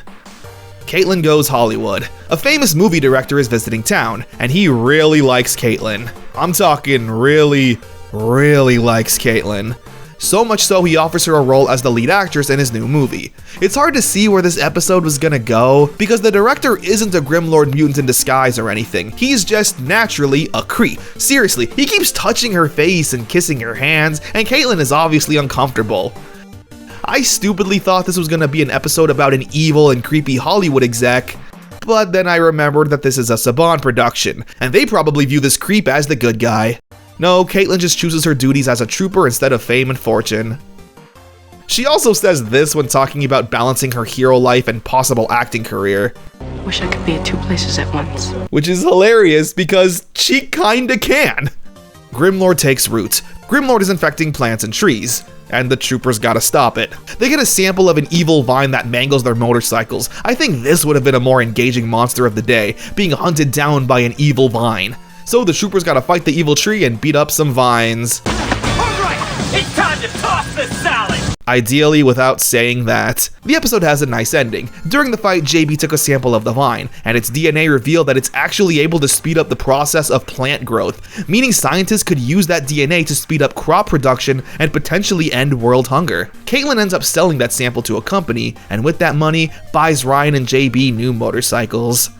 Speaker 10: Caitlin Goes Hollywood. A famous movie director is visiting town, and he really likes Caitlin. I'm talking really likes Caitlin. So much so he offers her a role as the lead actress in his new movie. It's hard to see where this episode was gonna go, because the director isn't a Grimlord mutant in disguise or anything. He's just naturally a creep. Seriously, he keeps touching her face and kissing her hands, and Caitlin is obviously uncomfortable. I stupidly thought this was gonna be an episode about an evil and creepy Hollywood exec, but then I remembered that this is a Saban production, and they probably view this creep as the good guy. No, Caitlin just chooses her duties as a trooper instead of fame and fortune. She also says this when talking about balancing her hero life and possible acting career.
Speaker 8: Wish I could be at two places at once.
Speaker 10: Which is hilarious because she kinda can. Grimlord takes root. Grimlord is infecting plants and trees, and the troopers gotta stop it. They get a sample of an evil vine that mangles their motorcycles. I think this would have been a more engaging monster of the day, being hunted down by an evil vine. So the troopers gotta fight the evil tree and beat up some vines.
Speaker 9: Alright, it's time to toss the salad!
Speaker 10: Ideally without saying that. The episode has a nice ending. During the fight, JB took a sample of the vine, and its DNA revealed that it's actually able to speed up the process of plant growth, meaning scientists could use that DNA to speed up crop production and potentially end world hunger. Caitlin ends up selling that sample to a company, and with that money, buys Ryan and JB new motorcycles.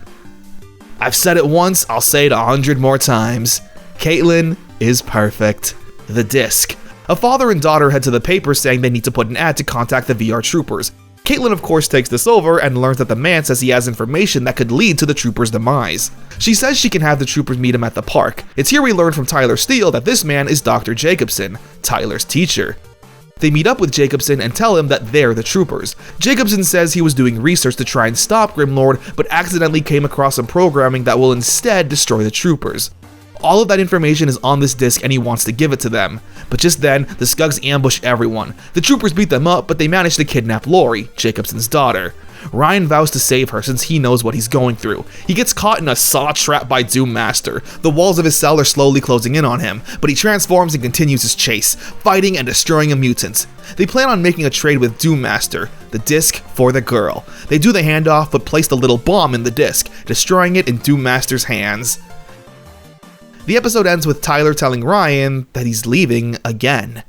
Speaker 10: I've said it once, I'll say it 100 more times. Caitlin is perfect. The disc. A father and daughter head to the paper saying they need to put an ad to contact the VR troopers. Caitlin of course takes this over and learns that the man says he has information that could lead to the troopers' demise. She says she can have the troopers meet him at the park. It's here we learn from Tyler Steele that this man is Dr. Jacobson, Tyler's teacher. They meet up with Jacobson and tell him that they're the troopers. Jacobson says he was doing research to try and stop Grimlord, but accidentally came across some programming that will instead destroy the troopers. All of that information is on this disc and he wants to give it to them. But just then, the Skugs ambush everyone. The troopers beat them up, but they manage to kidnap Lori, Jacobson's daughter. Ryan vows to save her since he knows what he's going through. He gets caught in a saw trap by Doom Master. The walls of his cell are slowly closing in on him, but he transforms and continues his chase, fighting and destroying a mutant. They plan on making a trade with Doom Master, the disc for the girl. They do the handoff but place the little bomb in the disc, destroying it in Doom Master's hands. The episode ends with Tyler telling Ryan that he's leaving again.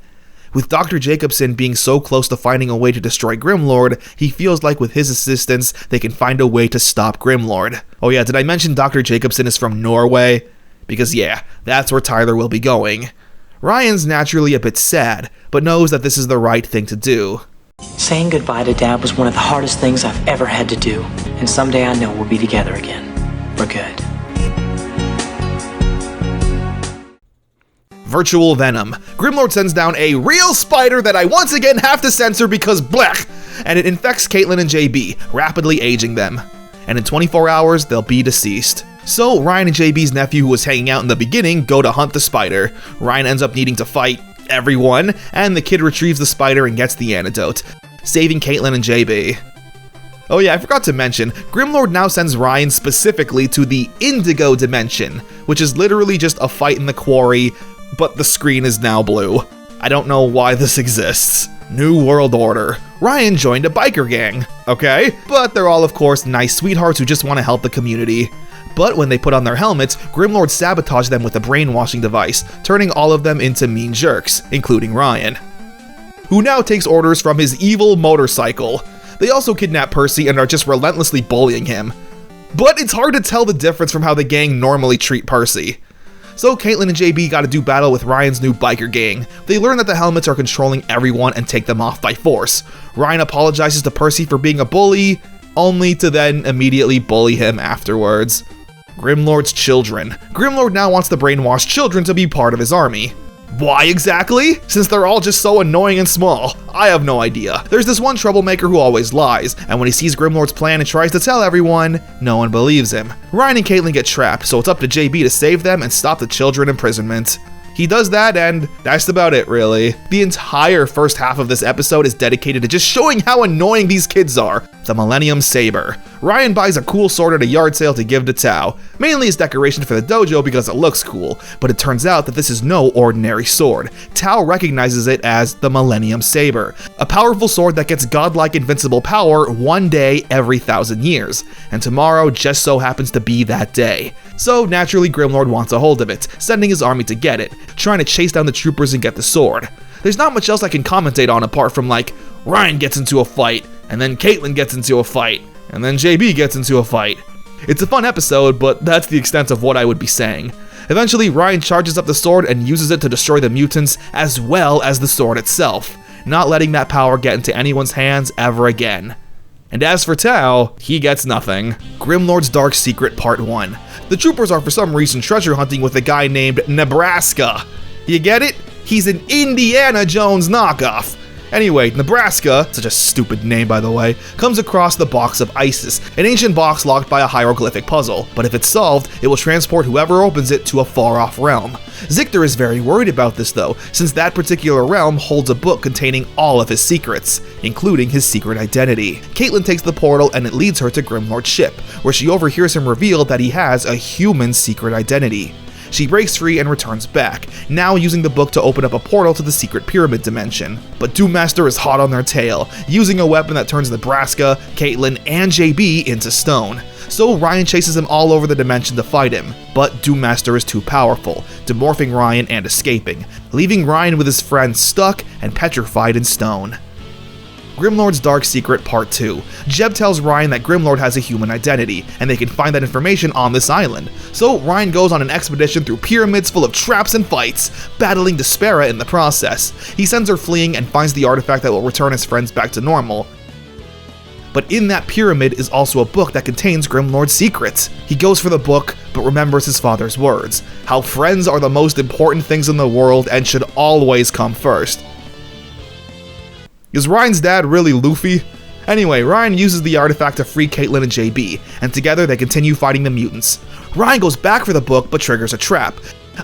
Speaker 10: With Dr. Jacobson being so close to finding a way to destroy Grimlord, he feels like with his assistance, they can find a way to stop Grimlord. Oh yeah, did I mention Dr. Jacobson is from Norway? Because yeah, that's where Tyler will be going. Ryan's naturally a bit sad, but knows that this is the right thing to do.
Speaker 7: Saying goodbye to Dad was one of the hardest things I've ever had to do, and someday I know we'll be together again. For good.
Speaker 10: Virtual Venom. Grimlord sends down a real spider that I once again have to censor because blech, and it infects Caitlin and JB, rapidly aging them. And in 24 hours, they'll be deceased. So Ryan and JB's nephew who was hanging out in the beginning go to hunt the spider. Ryan ends up needing to fight everyone, and the kid retrieves the spider and gets the antidote, saving Caitlin and JB. Oh yeah, I forgot to mention, Grimlord now sends Ryan specifically to the Indigo Dimension, which is literally just a fight in the quarry, but the screen is now blue. I don't know why this exists. New World Order. Ryan joined a biker gang, okay? But they're all of course nice sweethearts who just want to help the community. But when they put on their helmets, Grimlord sabotaged them with a brainwashing device, turning all of them into mean jerks, including Ryan, who now takes orders from his evil motorcycle. They also kidnap Percy and are just relentlessly bullying him. But it's hard to tell the difference from how the gang normally treat Percy. So Caitlin and JB gotta do battle with Ryan's new biker gang. They learn that the helmets are controlling everyone and take them off by force. Ryan apologizes to Percy for being a bully, only to then immediately bully him afterwards. Grimlord's children. Grimlord now wants the brainwashed children to be part of his army. Why exactly? Since they're all just so annoying and small. I have no idea. There's this one troublemaker who always lies, and when he sees Grimlord's plan and tries to tell everyone, no one believes him. Ryan and Caitlin get trapped, so it's up to JB to save them and stop the children imprisonment. He does that, and that's about it, really. The entire first half of this episode is dedicated to just showing how annoying these kids are. The Millennium Saber. Ryan buys a cool sword at a yard sale to give to Tao, mainly as decoration for the dojo because it looks cool, but it turns out that this is no ordinary sword. Tao recognizes it as the Millennium Saber, a powerful sword that gets godlike invincible power one day every 1,000 years, and tomorrow just so happens to be that day. So naturally Grimlord wants a hold of it, sending his army to get it, trying to chase down the troopers and get the sword. There's not much else I can commentate on apart from like, Ryan gets into a fight, and then Caitlyn gets into a fight, and then JB gets into a fight. It's a fun episode, but that's the extent of what I would be saying. Eventually, Ryan charges up the sword and uses it to destroy the mutants as well as the sword itself, not letting that power get into anyone's hands ever again. And as for Tao, he gets nothing. Grimlord's Dark Secret Part 1. The troopers are for some reason treasure hunting with a guy named Nebraska. You get it? He's an Indiana Jones knockoff. Anyway, Nebraska, such a stupid name by the way, comes across the Box of Isis, an ancient box locked by a hieroglyphic puzzle, but if it's solved, it will transport whoever opens it to a far-off realm. Zictor is very worried about this though, since that particular realm holds a book containing all of his secrets, including his secret identity. Caitlyn takes the portal and it leads her to Grimlord's ship, where she overhears him reveal that he has a human secret identity. She breaks free and returns back, now using the book to open up a portal to the secret pyramid dimension. But Doom Master is hot on their tail, using a weapon that turns Nebraska, Caitlyn, and JB into stone. So Ryan chases him all over the dimension to fight him, but Doom Master is too powerful, demorphing Ryan and escaping, leaving Ryan with his friend stuck and petrified in stone. Grimlord's Dark Secret Part 2. Jeb tells Ryan that Grimlord has a human identity, and they can find that information on this island. So Ryan goes on an expedition through pyramids full of traps and fights, battling Despera in the process. He sends her fleeing and finds the artifact that will return his friends back to normal. But in that pyramid is also a book that contains Grimlord's secrets. He goes for the book, but remembers his father's words, how friends are the most important things in the world and should always come first. Is Ryan's dad really Luffy? Anyway, Ryan uses the artifact to free Caitlyn and JB, and together they continue fighting the mutants. Ryan goes back for the book, but triggers a trap.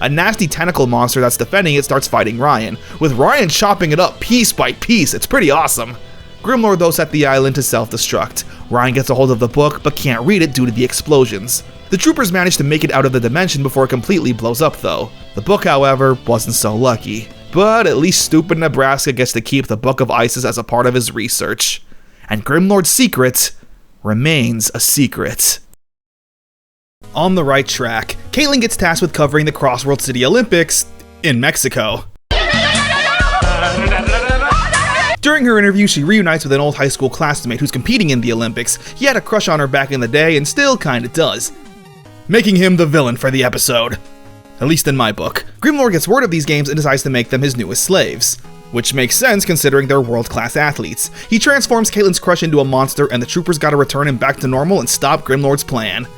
Speaker 10: A nasty tentacle monster that's defending it starts fighting Ryan, with Ryan chopping it up piece by piece. It's pretty awesome. Grimlord though set the island to self-destruct. Ryan gets a hold of the book, but can't read it due to the explosions. The troopers manage to make it out of the dimension before it completely blows up though. The book, however, wasn't so lucky. But at least stupid Nebraska gets to keep the Book of Isis as a part of his research. And Grimlord's secret remains a secret. On the right track, Caitlyn gets tasked with covering the Crossworld City Olympics in Mexico. During her interview, she reunites with an old high school classmate who's competing in the Olympics. He had a crush on her back in the day and still kinda does, making him the villain for the episode. At least in my book. Grimlord gets word of these games and decides to make them his newest slaves. Which makes sense considering they're world-class athletes. He transforms Caitlyn's crush into a monster and the troopers gotta return him back to normal and stop Grimlord's plan.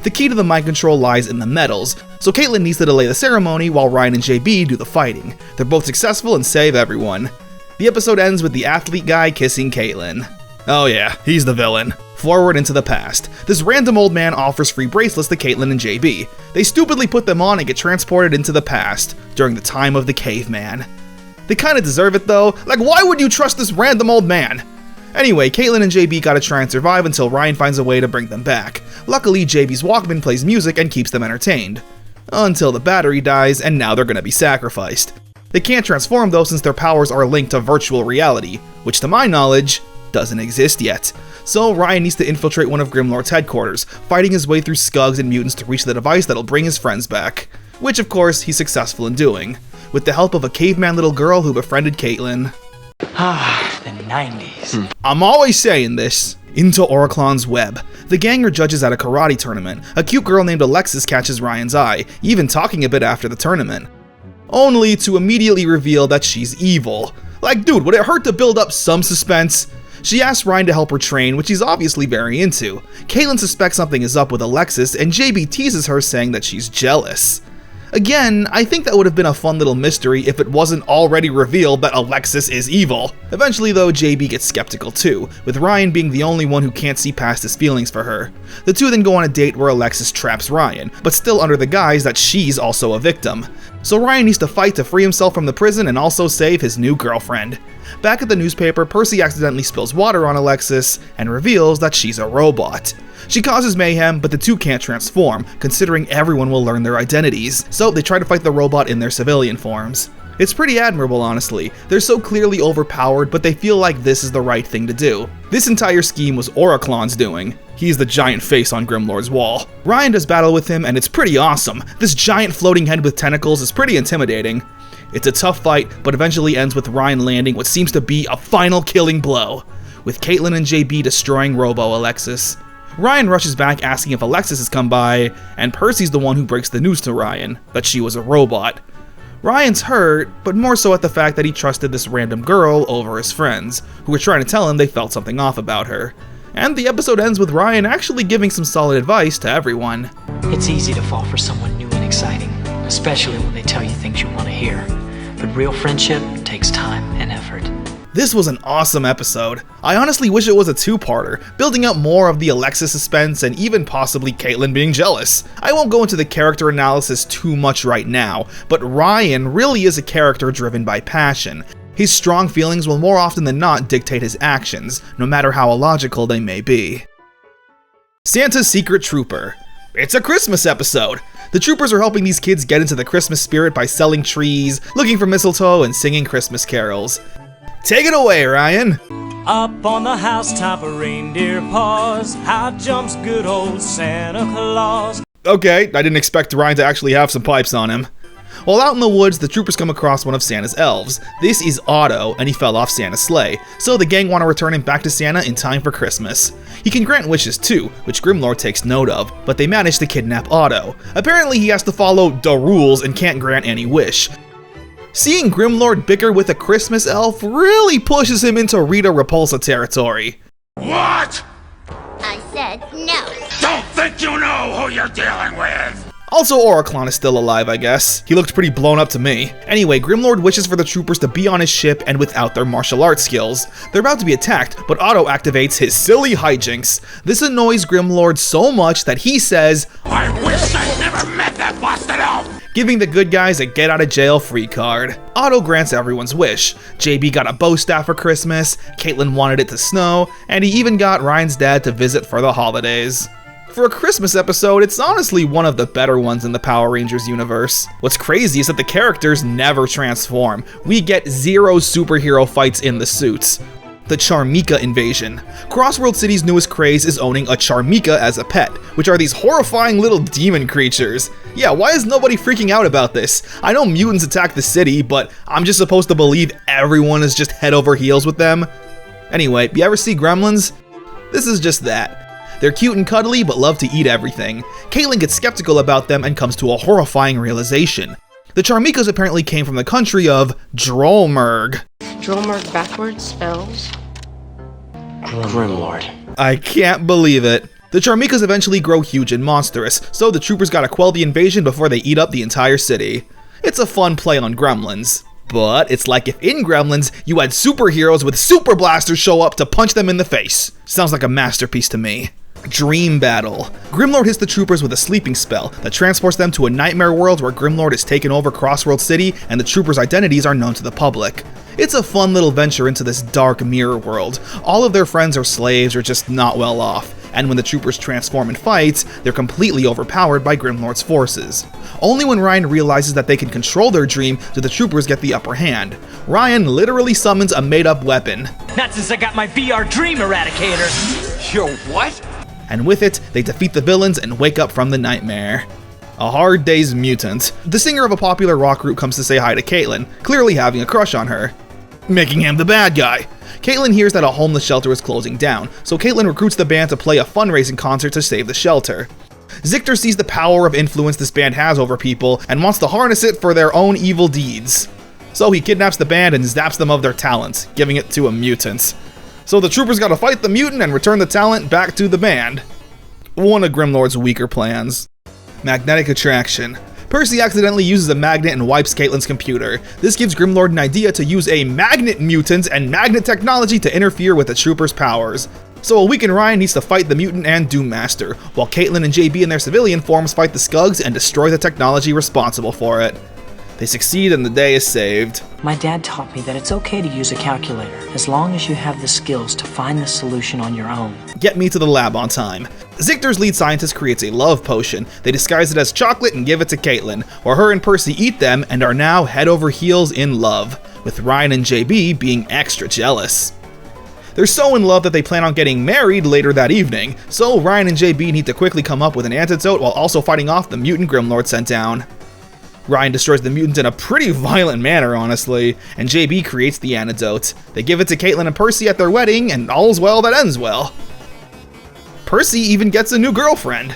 Speaker 10: The key to the mind control lies in the medals, so Caitlyn needs to delay the ceremony while Ryan and JB do the fighting. They're both successful and save everyone. The episode ends with the athlete guy kissing Caitlyn. Oh yeah, he's the villain. Forward into the past. This random old man offers free bracelets to Caitlyn and JB. They stupidly put them on and get transported into the past, during the time of the caveman. They kinda deserve it though, like why would you trust this random old man? Anyway, Caitlyn and JB gotta try and survive until Ryan finds a way to bring them back. Luckily, JB's Walkman plays music and keeps them entertained. Until the battery dies, and now they're gonna be sacrificed. They can't transform though since their powers are linked to virtual reality, which to my knowledge, doesn't exist yet. So Ryan needs to infiltrate one of Grimlord's headquarters, fighting his way through skugs and mutants to reach the device that'll bring his friends back. Which of course, he's successful in doing, with the help of a caveman little girl who befriended Caitlyn.
Speaker 7: Ah, the 90s.
Speaker 10: I'm always saying this. Into Oriclon's web. The gang are judges at a karate tournament. A cute girl named Alexis catches Ryan's eye, even talking a bit after the tournament. Only to immediately reveal that she's evil. Like dude, would it hurt to build up some suspense? She asks Ryan to help her train, which he's obviously very into. Caitlyn suspects something is up with Alexis, and JB teases her saying that she's jealous. Again, I think that would have been a fun little mystery if it wasn't already revealed that Alexis is evil. Eventually though, JB gets skeptical too, with Ryan being the only one who can't see past his feelings for her. The two then go on a date where Alexis traps Ryan, but still under the guise that she's also a victim. So Ryan needs to fight to free himself from the prison and also save his new girlfriend. Back at the newspaper, Percy accidentally spills water on Alexis and reveals that she's a robot. She causes mayhem, but the two can't transform, considering everyone will learn their identities, so they try to fight the robot in their civilian forms. It's pretty admirable, honestly. They're so clearly overpowered, but they feel like this is the right thing to do. This entire scheme was Oriclon's doing. He's the giant face on Grimlord's wall. Ryan does battle with him, and it's pretty awesome. This giant floating head with tentacles is pretty intimidating.
Speaker 1: It's a tough fight, but eventually ends with Ryan landing what seems to be a final killing blow, with Caitlin and JB destroying Robo-Alexis. Ryan rushes back asking if Alexis has come by, and Percy's the one who breaks the news to Ryan, that she was a robot. Ryan's hurt, but more so at the fact that he trusted this random girl over his friends, who were trying to tell him they felt something off about her. And the episode ends with Ryan actually giving some solid advice to everyone.
Speaker 7: It's easy to fall for someone new and exciting, especially when they tell you things you want to hear. But real friendship takes time and effort.
Speaker 1: This was an awesome episode. I honestly wish it was a two-parter, building up more of the Alexis suspense and even possibly Caitlin being jealous. I won't go into the character analysis too much right now, but Ryan really is a character driven by passion. His strong feelings will more often than not dictate his actions, no matter how illogical they may be. Santa's Secret Trooper. It's a Christmas episode. The troopers are helping these kids get into the Christmas spirit by selling trees, looking for mistletoe, and singing Christmas carols. Take it away, Ryan!
Speaker 11: Up on the housetop, a reindeer paws. How jumps good old Santa Claus?
Speaker 1: Okay, I didn't expect Ryan to actually have some pipes on him. While out in the woods, the troopers come across one of Santa's elves. This is Otto, and he fell off Santa's sleigh, so the gang want to return him back to Santa in time for Christmas. He can grant wishes too, which Grimlord takes note of, but they manage to kidnap Otto. Apparently he has to follow the rules and can't grant any wish. Seeing Grimlord bicker with a Christmas elf really pushes him into Rita Repulsa territory.
Speaker 9: What?
Speaker 12: I said no.
Speaker 9: Don't think you know who you're dealing with!
Speaker 1: Also, Oriclon is still alive, I guess. He looked pretty blown up to me. Anyway, Grimlord wishes for the troopers to be on his ship and without their martial arts skills. They're about to be attacked, but Otto activates his silly hijinks. This annoys Grimlord so much that he says,
Speaker 9: I wish I never met that busted elf!
Speaker 1: Giving the good guys a get-out-of-jail-free card. Otto grants everyone's wish. JB got a bow staff for Christmas, Caitlin wanted it to snow, and he even got Ryan's dad to visit for the holidays. For a Christmas episode, it's honestly one of the better ones in the Power Rangers universe. What's crazy is that the characters never transform. We get 0 superhero fights in the suits. The Charmika invasion. Crossworld City's newest craze is owning a Charmika as a pet, which are these horrifying little demon creatures. Yeah, why is nobody freaking out about this? I know mutants attack the city, but I'm just supposed to believe everyone is just head over heels with them? Anyway, you ever see Gremlins? This is just that. They're cute and cuddly, but love to eat everything. Caitlin gets skeptical about them and comes to a horrifying realization. The Charmikas apparently came from the country of Drollmerg.
Speaker 8: Drollmerg backwards spells
Speaker 7: Grimlord.
Speaker 1: I can't believe it. The Charmikas eventually grow huge and monstrous, so the troopers gotta quell the invasion before they eat up the entire city. It's a fun play on Gremlins. But it's like if in Gremlins, you had superheroes with super blasters show up to punch them in the face. Sounds like a masterpiece to me. Dream Battle. Grimlord hits the troopers with a sleeping spell that transports them to a nightmare world where Grimlord has taken over Crossworld City and the troopers' identities are known to the public. It's a fun little venture into this dark mirror world. All of their friends are slaves or just not well off, and when the troopers transform in fights, they're completely overpowered by Grimlord's forces. Only when Ryan realizes that they can control their dream do the troopers get the upper hand. Ryan literally summons a made-up weapon.
Speaker 11: Not since I got my VR Dream Eradicator.
Speaker 6: Yo, what?
Speaker 1: And with it, they defeat the villains and wake up from the nightmare. A hard day's mutant. The singer of a popular rock group comes to say hi to Caitlin, clearly having a crush on her, making him the bad guy. Caitlin hears that a homeless shelter is closing down, so Caitlin recruits the band to play a fundraising concert to save the shelter. Zictor sees the power of influence this band has over people and wants to harness it for their own evil deeds. So he kidnaps the band and zaps them of their talents, giving it to a mutant. So the troopers gotta fight the mutant and return the talent back to the band. One of Grimlord's weaker plans. Magnetic attraction. Percy accidentally uses a magnet and wipes Caitlin's computer. This gives Grimlord an idea to use a magnet mutant and magnet technology to interfere with the troopers' powers. So a weakened Ryan needs to fight the mutant and Doom Master, while Caitlin and JB and their civilian forms fight the Skugs and destroy the technology responsible for it. They succeed and the day is saved.
Speaker 7: My dad taught me that it's okay to use a calculator, as long as you have the skills to find the solution on your own.
Speaker 1: Get me to the lab on time. Zictor's lead scientist creates a love potion. They disguise it as chocolate and give it to Caitlin, where her and Percy eat them and are now head over heels in love, with Ryan and JB being extra jealous. They're so in love that they plan on getting married later that evening, so Ryan and JB need to quickly come up with an antidote while also fighting off the mutant Grimlord sent down. Ryan destroys the mutant in a pretty violent manner, honestly, and JB creates the antidote. They give it to Caitlin and Percy at their wedding, and all's well that ends well. Percy even gets a new girlfriend.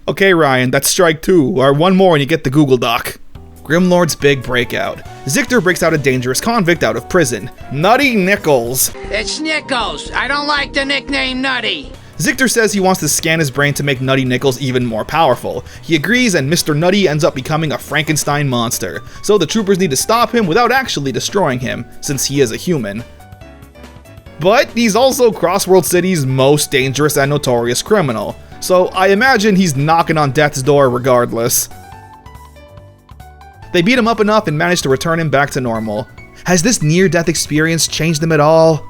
Speaker 1: Okay, Ryan, that's strike 2, or one more and you get the Google Doc. Grimlord's big breakout. Zictor breaks out a dangerous convict out of prison, Nutty Nichols.
Speaker 5: It's Nichols. I don't like the nickname Nutty.
Speaker 1: Zictor says he wants to scan his brain to make Nutty Nichols even more powerful. He agrees, and Mr. Nutty ends up becoming a Frankenstein monster, so the troopers need to stop him without actually destroying him, since he is a human. But he's also Crossworld City's most dangerous and notorious criminal, so I imagine he's knocking on death's door regardless. They beat him up enough and manage to return him back to normal. Has this near-death experience changed him at all?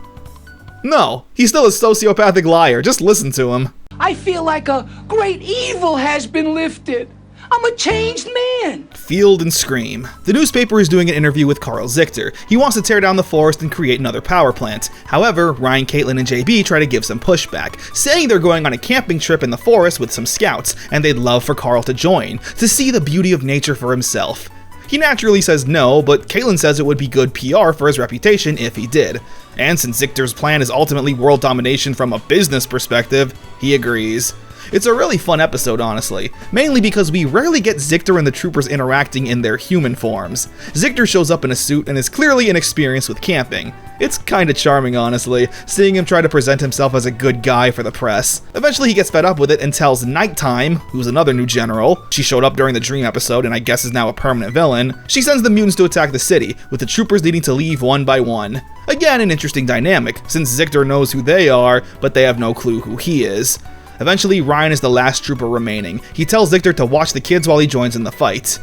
Speaker 1: No, he's still a sociopathic liar, just listen to him.
Speaker 13: I feel like a great evil has been lifted. I'm a changed man.
Speaker 1: Field and scream. The newspaper is doing an interview with Carl Zictor. He wants to tear down the forest and create another power plant. However, Ryan, Caitlin, and JB try to give some pushback, saying they're going on a camping trip in the forest with some scouts, and they'd love for Carl to join, to see the beauty of nature for himself. He naturally says no, but Caitlin says it would be good PR for his reputation if he did. And since Zictor's plan is ultimately world domination from a business perspective, he agrees. It's a really fun episode, honestly, mainly because we rarely get Zictor and the troopers interacting in their human forms. Zictor shows up in a suit and is clearly inexperienced with camping. It's kinda charming, honestly, seeing him try to present himself as a good guy for the press. Eventually he gets fed up with it and tells Nighttime, who's another new general, she showed up during the Dream episode and I guess is now a permanent villain, she sends the mutants to attack the city, with the troopers needing to leave one by one. Again, an interesting dynamic, since Zictor knows who they are, but they have no clue who he is. Eventually, Ryan is the last trooper remaining. He tells Zictor to watch the kids while he joins in the fight.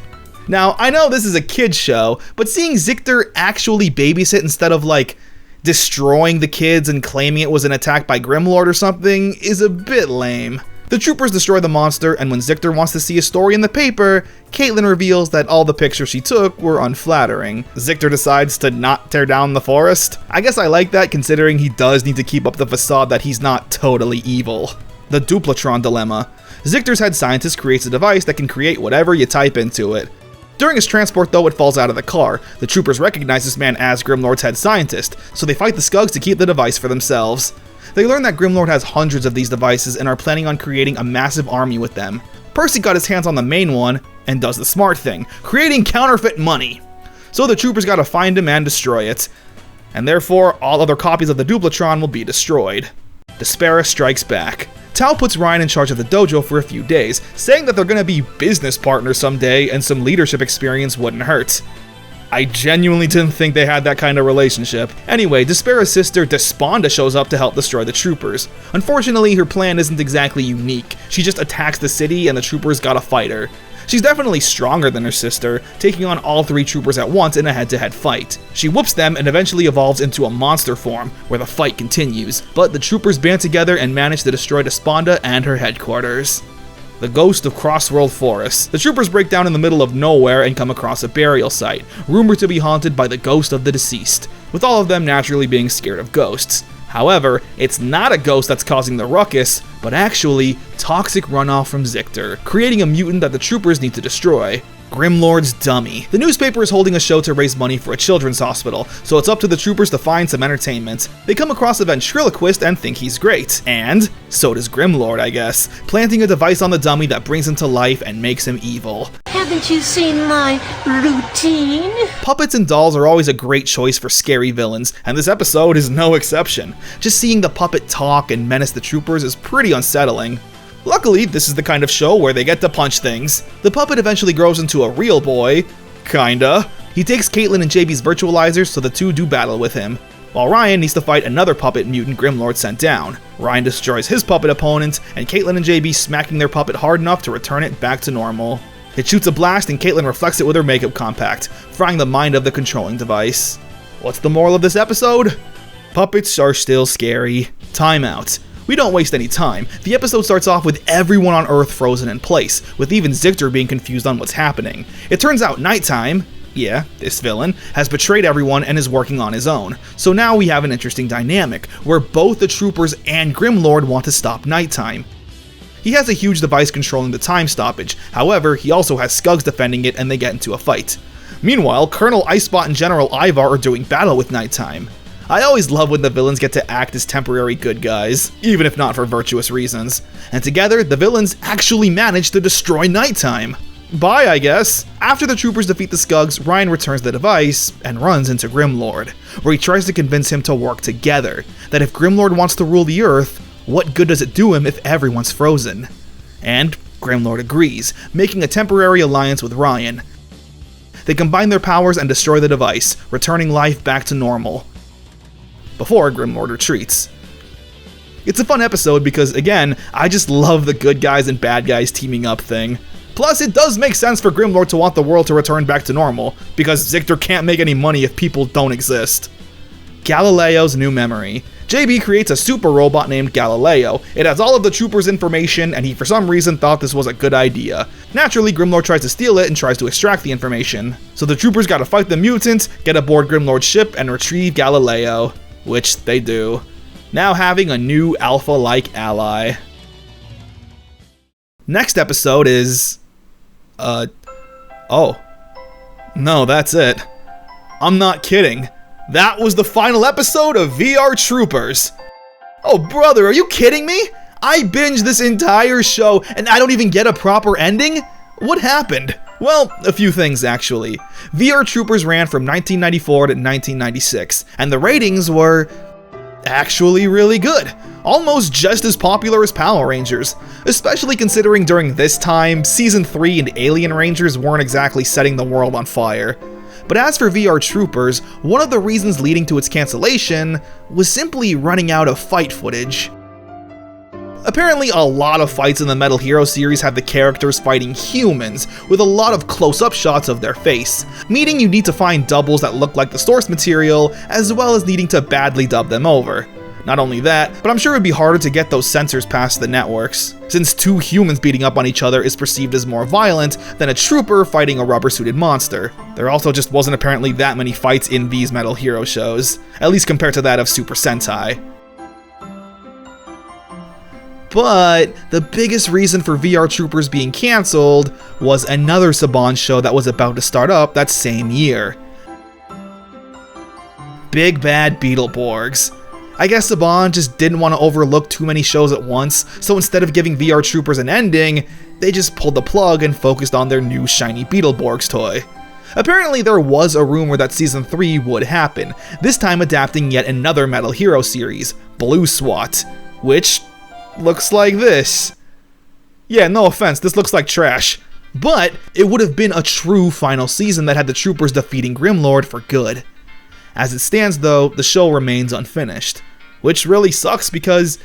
Speaker 1: Now, I know this is a kid's show, but seeing Zictor actually babysit instead of, like, destroying the kids and claiming it was an attack by Grimlord or something is a bit lame. The troopers destroy the monster, and when Zictor wants to see a story in the paper, Caitlin reveals that all the pictures she took were unflattering. Zictor decides to not tear down the forest. I guess I like that, considering he does need to keep up the facade that he's not totally evil. The Duplatron Dilemma. Zictor's head scientist creates a device that can create whatever you type into it. During his transport, though, it falls out of the car. The troopers recognize this man as Grimlord's head scientist, so they fight the Skugs to keep the device for themselves. They learn that Grimlord has hundreds of these devices and are planning on creating a massive army with them. Percy got his hands on the main one and does the smart thing, creating counterfeit money. So the troopers gotta find him and destroy it. And therefore, all other copies of the Duplatron will be destroyed. Despair strikes back. Tao puts Ryan in charge of the dojo for a few days, saying that they're gonna be business partners someday and some leadership experience wouldn't hurt. I genuinely didn't think they had that kind of relationship. Anyway, Despera's sister Desponda shows up to help destroy the troopers. Unfortunately, her plan isn't exactly unique. She just attacks the city and the troopers gotta fight her. She's definitely stronger than her sister, taking on all three troopers at once in a head-to-head fight. She whoops them and eventually evolves into a monster form, where the fight continues, but the troopers band together and manage to destroy Desponda and her headquarters. The Ghost of Crossworld Forest. The troopers break down in the middle of nowhere and come across a burial site, rumored to be haunted by the ghost of the deceased, with all of them naturally being scared of ghosts. However, it's not a ghost that's causing the ruckus, but actually toxic runoff from Zictor, creating a mutant that the troopers need to destroy. Grimlord's dummy. The newspaper is holding a show to raise money for a children's hospital, so it's up to the troopers to find some entertainment. They come across a ventriloquist and think he's great, and so does Grimlord, I guess, planting a device on the dummy that brings him to life and makes him evil.
Speaker 12: Haven't you seen my routine?
Speaker 1: Puppets and dolls are always a great choice for scary villains, and this episode is no exception. Just seeing the puppet talk and menace the troopers is pretty unsettling. Luckily, this is the kind of show where they get to punch things. The puppet eventually grows into a real boy. Kinda. He takes Caitlin and JB's virtualizers, so the two do battle with him, while Ryan needs to fight another puppet mutant Grimlord sent down. Ryan destroys his puppet opponent, and Caitlin and JB smacking their puppet hard enough to return it back to normal. It shoots a blast and Caitlin reflects it with her makeup compact, frying the mind of the controlling device. What's the moral of this episode? Puppets are still scary. Time out. We don't waste any time. The episode starts off with everyone on Earth frozen in place, with even Zictor being confused on what's happening. It turns out Nighttime, yeah, this villain, has betrayed everyone and is working on his own. So now we have an interesting dynamic, where both the troopers and Grimlord want to stop Nighttime. He has a huge device controlling the time stoppage, however, he also has Skugs defending it and they get into a fight. Meanwhile, Colonel Icebot and General Ivar are doing battle with Nighttime. I always love when the villains get to act as temporary good guys, even if not for virtuous reasons. And together, the villains actually manage to destroy Nighttime. Bye, I guess. After the troopers defeat the Skugs, Ryan returns the device and runs into Grimlord, where he tries to convince him to work together, that if Grimlord wants to rule the Earth, what good does it do him if everyone's frozen? And Grimlord agrees, making a temporary alliance with Ryan. They combine their powers and destroy the device, returning life back to normal, before Grimlord retreats. It's a fun episode because, again, I just love the good guys and bad guys teaming up thing. Plus, it does make sense for Grimlord to want the world to return back to normal, because Zictor can't make any money if people don't exist. Galileo's new memory. JB creates a super robot named Galileo. It has all of the troopers' information, and he for some reason thought this was a good idea. Naturally, Grimlord tries to steal it and tries to extract the information. So the troopers gotta fight the mutant, get aboard Grimlord's ship, and retrieve Galileo. Which they do. Now having a new alpha-like ally. Next episode is... oh. No, that's it. I'm not kidding. That was the final episode of VR Troopers. Oh brother, are you kidding me? I binged this entire show and I don't even get a proper ending? What happened? Well, a few things actually. VR Troopers ran from 1994 to 1996, and the ratings were actually really good. Almost just as popular as Power Rangers, especially considering during this time, Season 3 and Alien Rangers weren't exactly setting the world on fire. But as for VR Troopers, one of the reasons leading to its cancellation was simply running out of fight footage. Apparently, a lot of fights in the Metal Hero series have the characters fighting humans, with a lot of close-up shots of their face, meaning you need to find doubles that look like the source material, as well as needing to badly dub them over. Not only that, but I'm sure it would be harder to get those censors past the networks, since two humans beating up on each other is perceived as more violent than a trooper fighting a rubber-suited monster. There also just wasn't apparently that many fights in these Metal Hero shows, at least compared to that of Super Sentai. But the biggest reason for VR Troopers being cancelled was another Saban show that was about to start up that same year. Big Bad Beetleborgs. I guess Saban just didn't want to overlook too many shows at once, so instead of giving VR Troopers an ending, they just pulled the plug and focused on their new shiny Beetleborgs toy. Apparently there was a rumor that Season 3 would happen, this time adapting yet another Metal Hero series, Blue SWAT, which looks like this. Yeah, no offense, this looks like trash. But it would have been a true final season that had the troopers defeating Grimlord for good. As it stands though, the show remains unfinished. Which really sucks because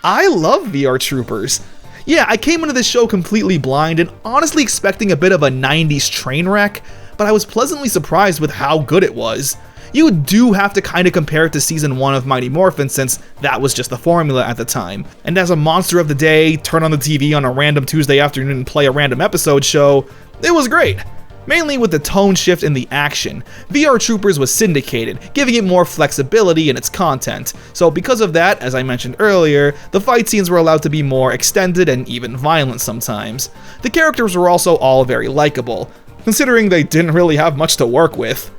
Speaker 1: I love VR Troopers. Yeah, I came into this show completely blind and honestly expecting a bit of a 90s train wreck, but I was pleasantly surprised with how good it was. You do have to kind of compare it to Season 1 of Mighty Morphin since that was just the formula at the time. And as a monster of the day, turn on the TV on a random Tuesday afternoon and play a random episode show, it was great. Mainly with the tone shift in the action. VR Troopers was syndicated, giving it more flexibility in its content. So because of that, as I mentioned earlier, the fight scenes were allowed to be more extended and even violent sometimes. The characters were also all very likable, considering they didn't really have much to work with.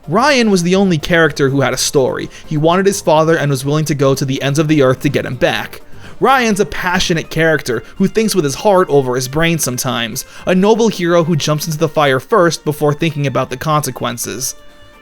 Speaker 1: Ryan was the only character who had a story. He wanted his father and was willing to go to the ends of the earth to get him back. Ryan's a passionate character who thinks with his heart over his brain sometimes, a noble hero who jumps into the fire first before thinking about the consequences.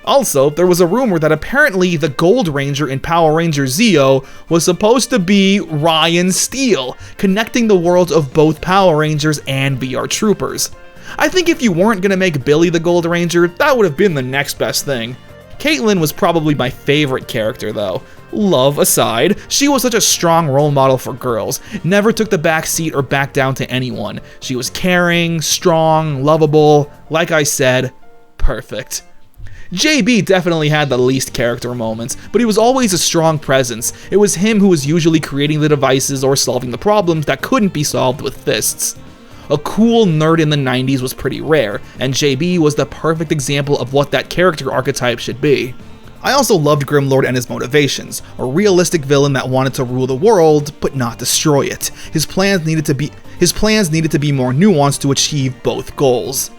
Speaker 1: Also, there was a rumor that apparently the Gold Ranger in Power Rangers Zeo was supposed to be Ryan Steele, connecting the worlds of both Power Rangers and VR Troopers. I think if you weren't gonna make Billy the Gold Ranger, that would have been the next best thing. Caitlin was probably my favorite character though. Love aside, she was such a strong role model for girls, never took the back seat or backed down to anyone. She was caring, strong, lovable, like I said, perfect. JB definitely had the least character moments, but he was always a strong presence. It was him who was usually creating the devices or solving the problems that couldn't be solved with fists. A cool nerd in the 90s was pretty rare, and JB was the perfect example of what that character archetype should be. I also loved Grimlord and his motivations, a realistic villain that wanted to rule the world, but not destroy it. His plans needed to be more nuanced to achieve both goals.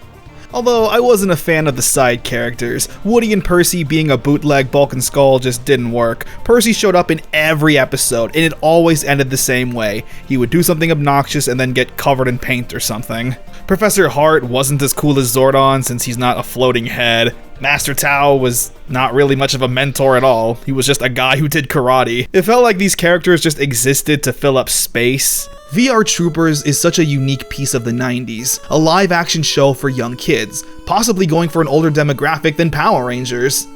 Speaker 1: Although I wasn't a fan of the side characters, Woody and Percy being a bootleg Bulk and Skull just didn't work. Percy showed up in every episode, and it always ended the same way. He would do something obnoxious and then get covered in paint or something. Professor Hart wasn't as cool as Zordon since he's not a floating head. Master Tao was not really much of a mentor at all. He was just a guy who did karate. It felt like these characters just existed to fill up space. VR Troopers is such a unique piece of the 90s, a live-action show for young kids, possibly going for an older demographic than Power Rangers.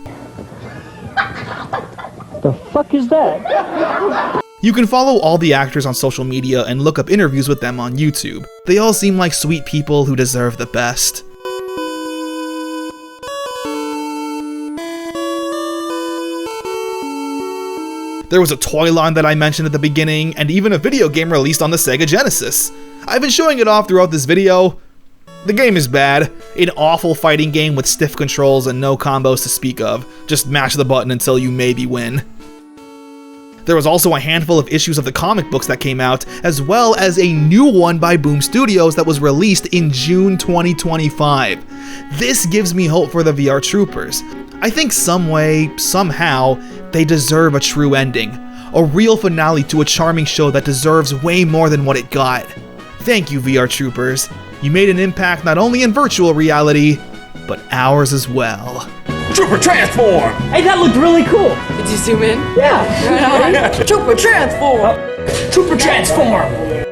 Speaker 7: The fuck is that?
Speaker 1: You can follow all the actors on social media and look up interviews with them on YouTube. They all seem like sweet people who deserve the best. There was a toy line that I mentioned at the beginning, and even a video game released on the Sega Genesis. I've been showing it off throughout this video. The game is bad. An awful fighting game with stiff controls and no combos to speak of. Just mash the button until you maybe win. There was also a handful of issues of the comic books that came out, as well as a new one by Boom Studios that was released in June 2025. This gives me hope for the VR Troopers. I think some way, somehow, they deserve a true ending. A real finale to a charming show that deserves way more than what it got. Thank you, VR Troopers. You made an impact not only in virtual reality, but ours as well.
Speaker 13: Trooper transform!
Speaker 7: Hey, that looked really cool!
Speaker 8: Did you zoom in?
Speaker 7: Yeah!
Speaker 8: Right on. Trooper transform!
Speaker 13: Trooper transform!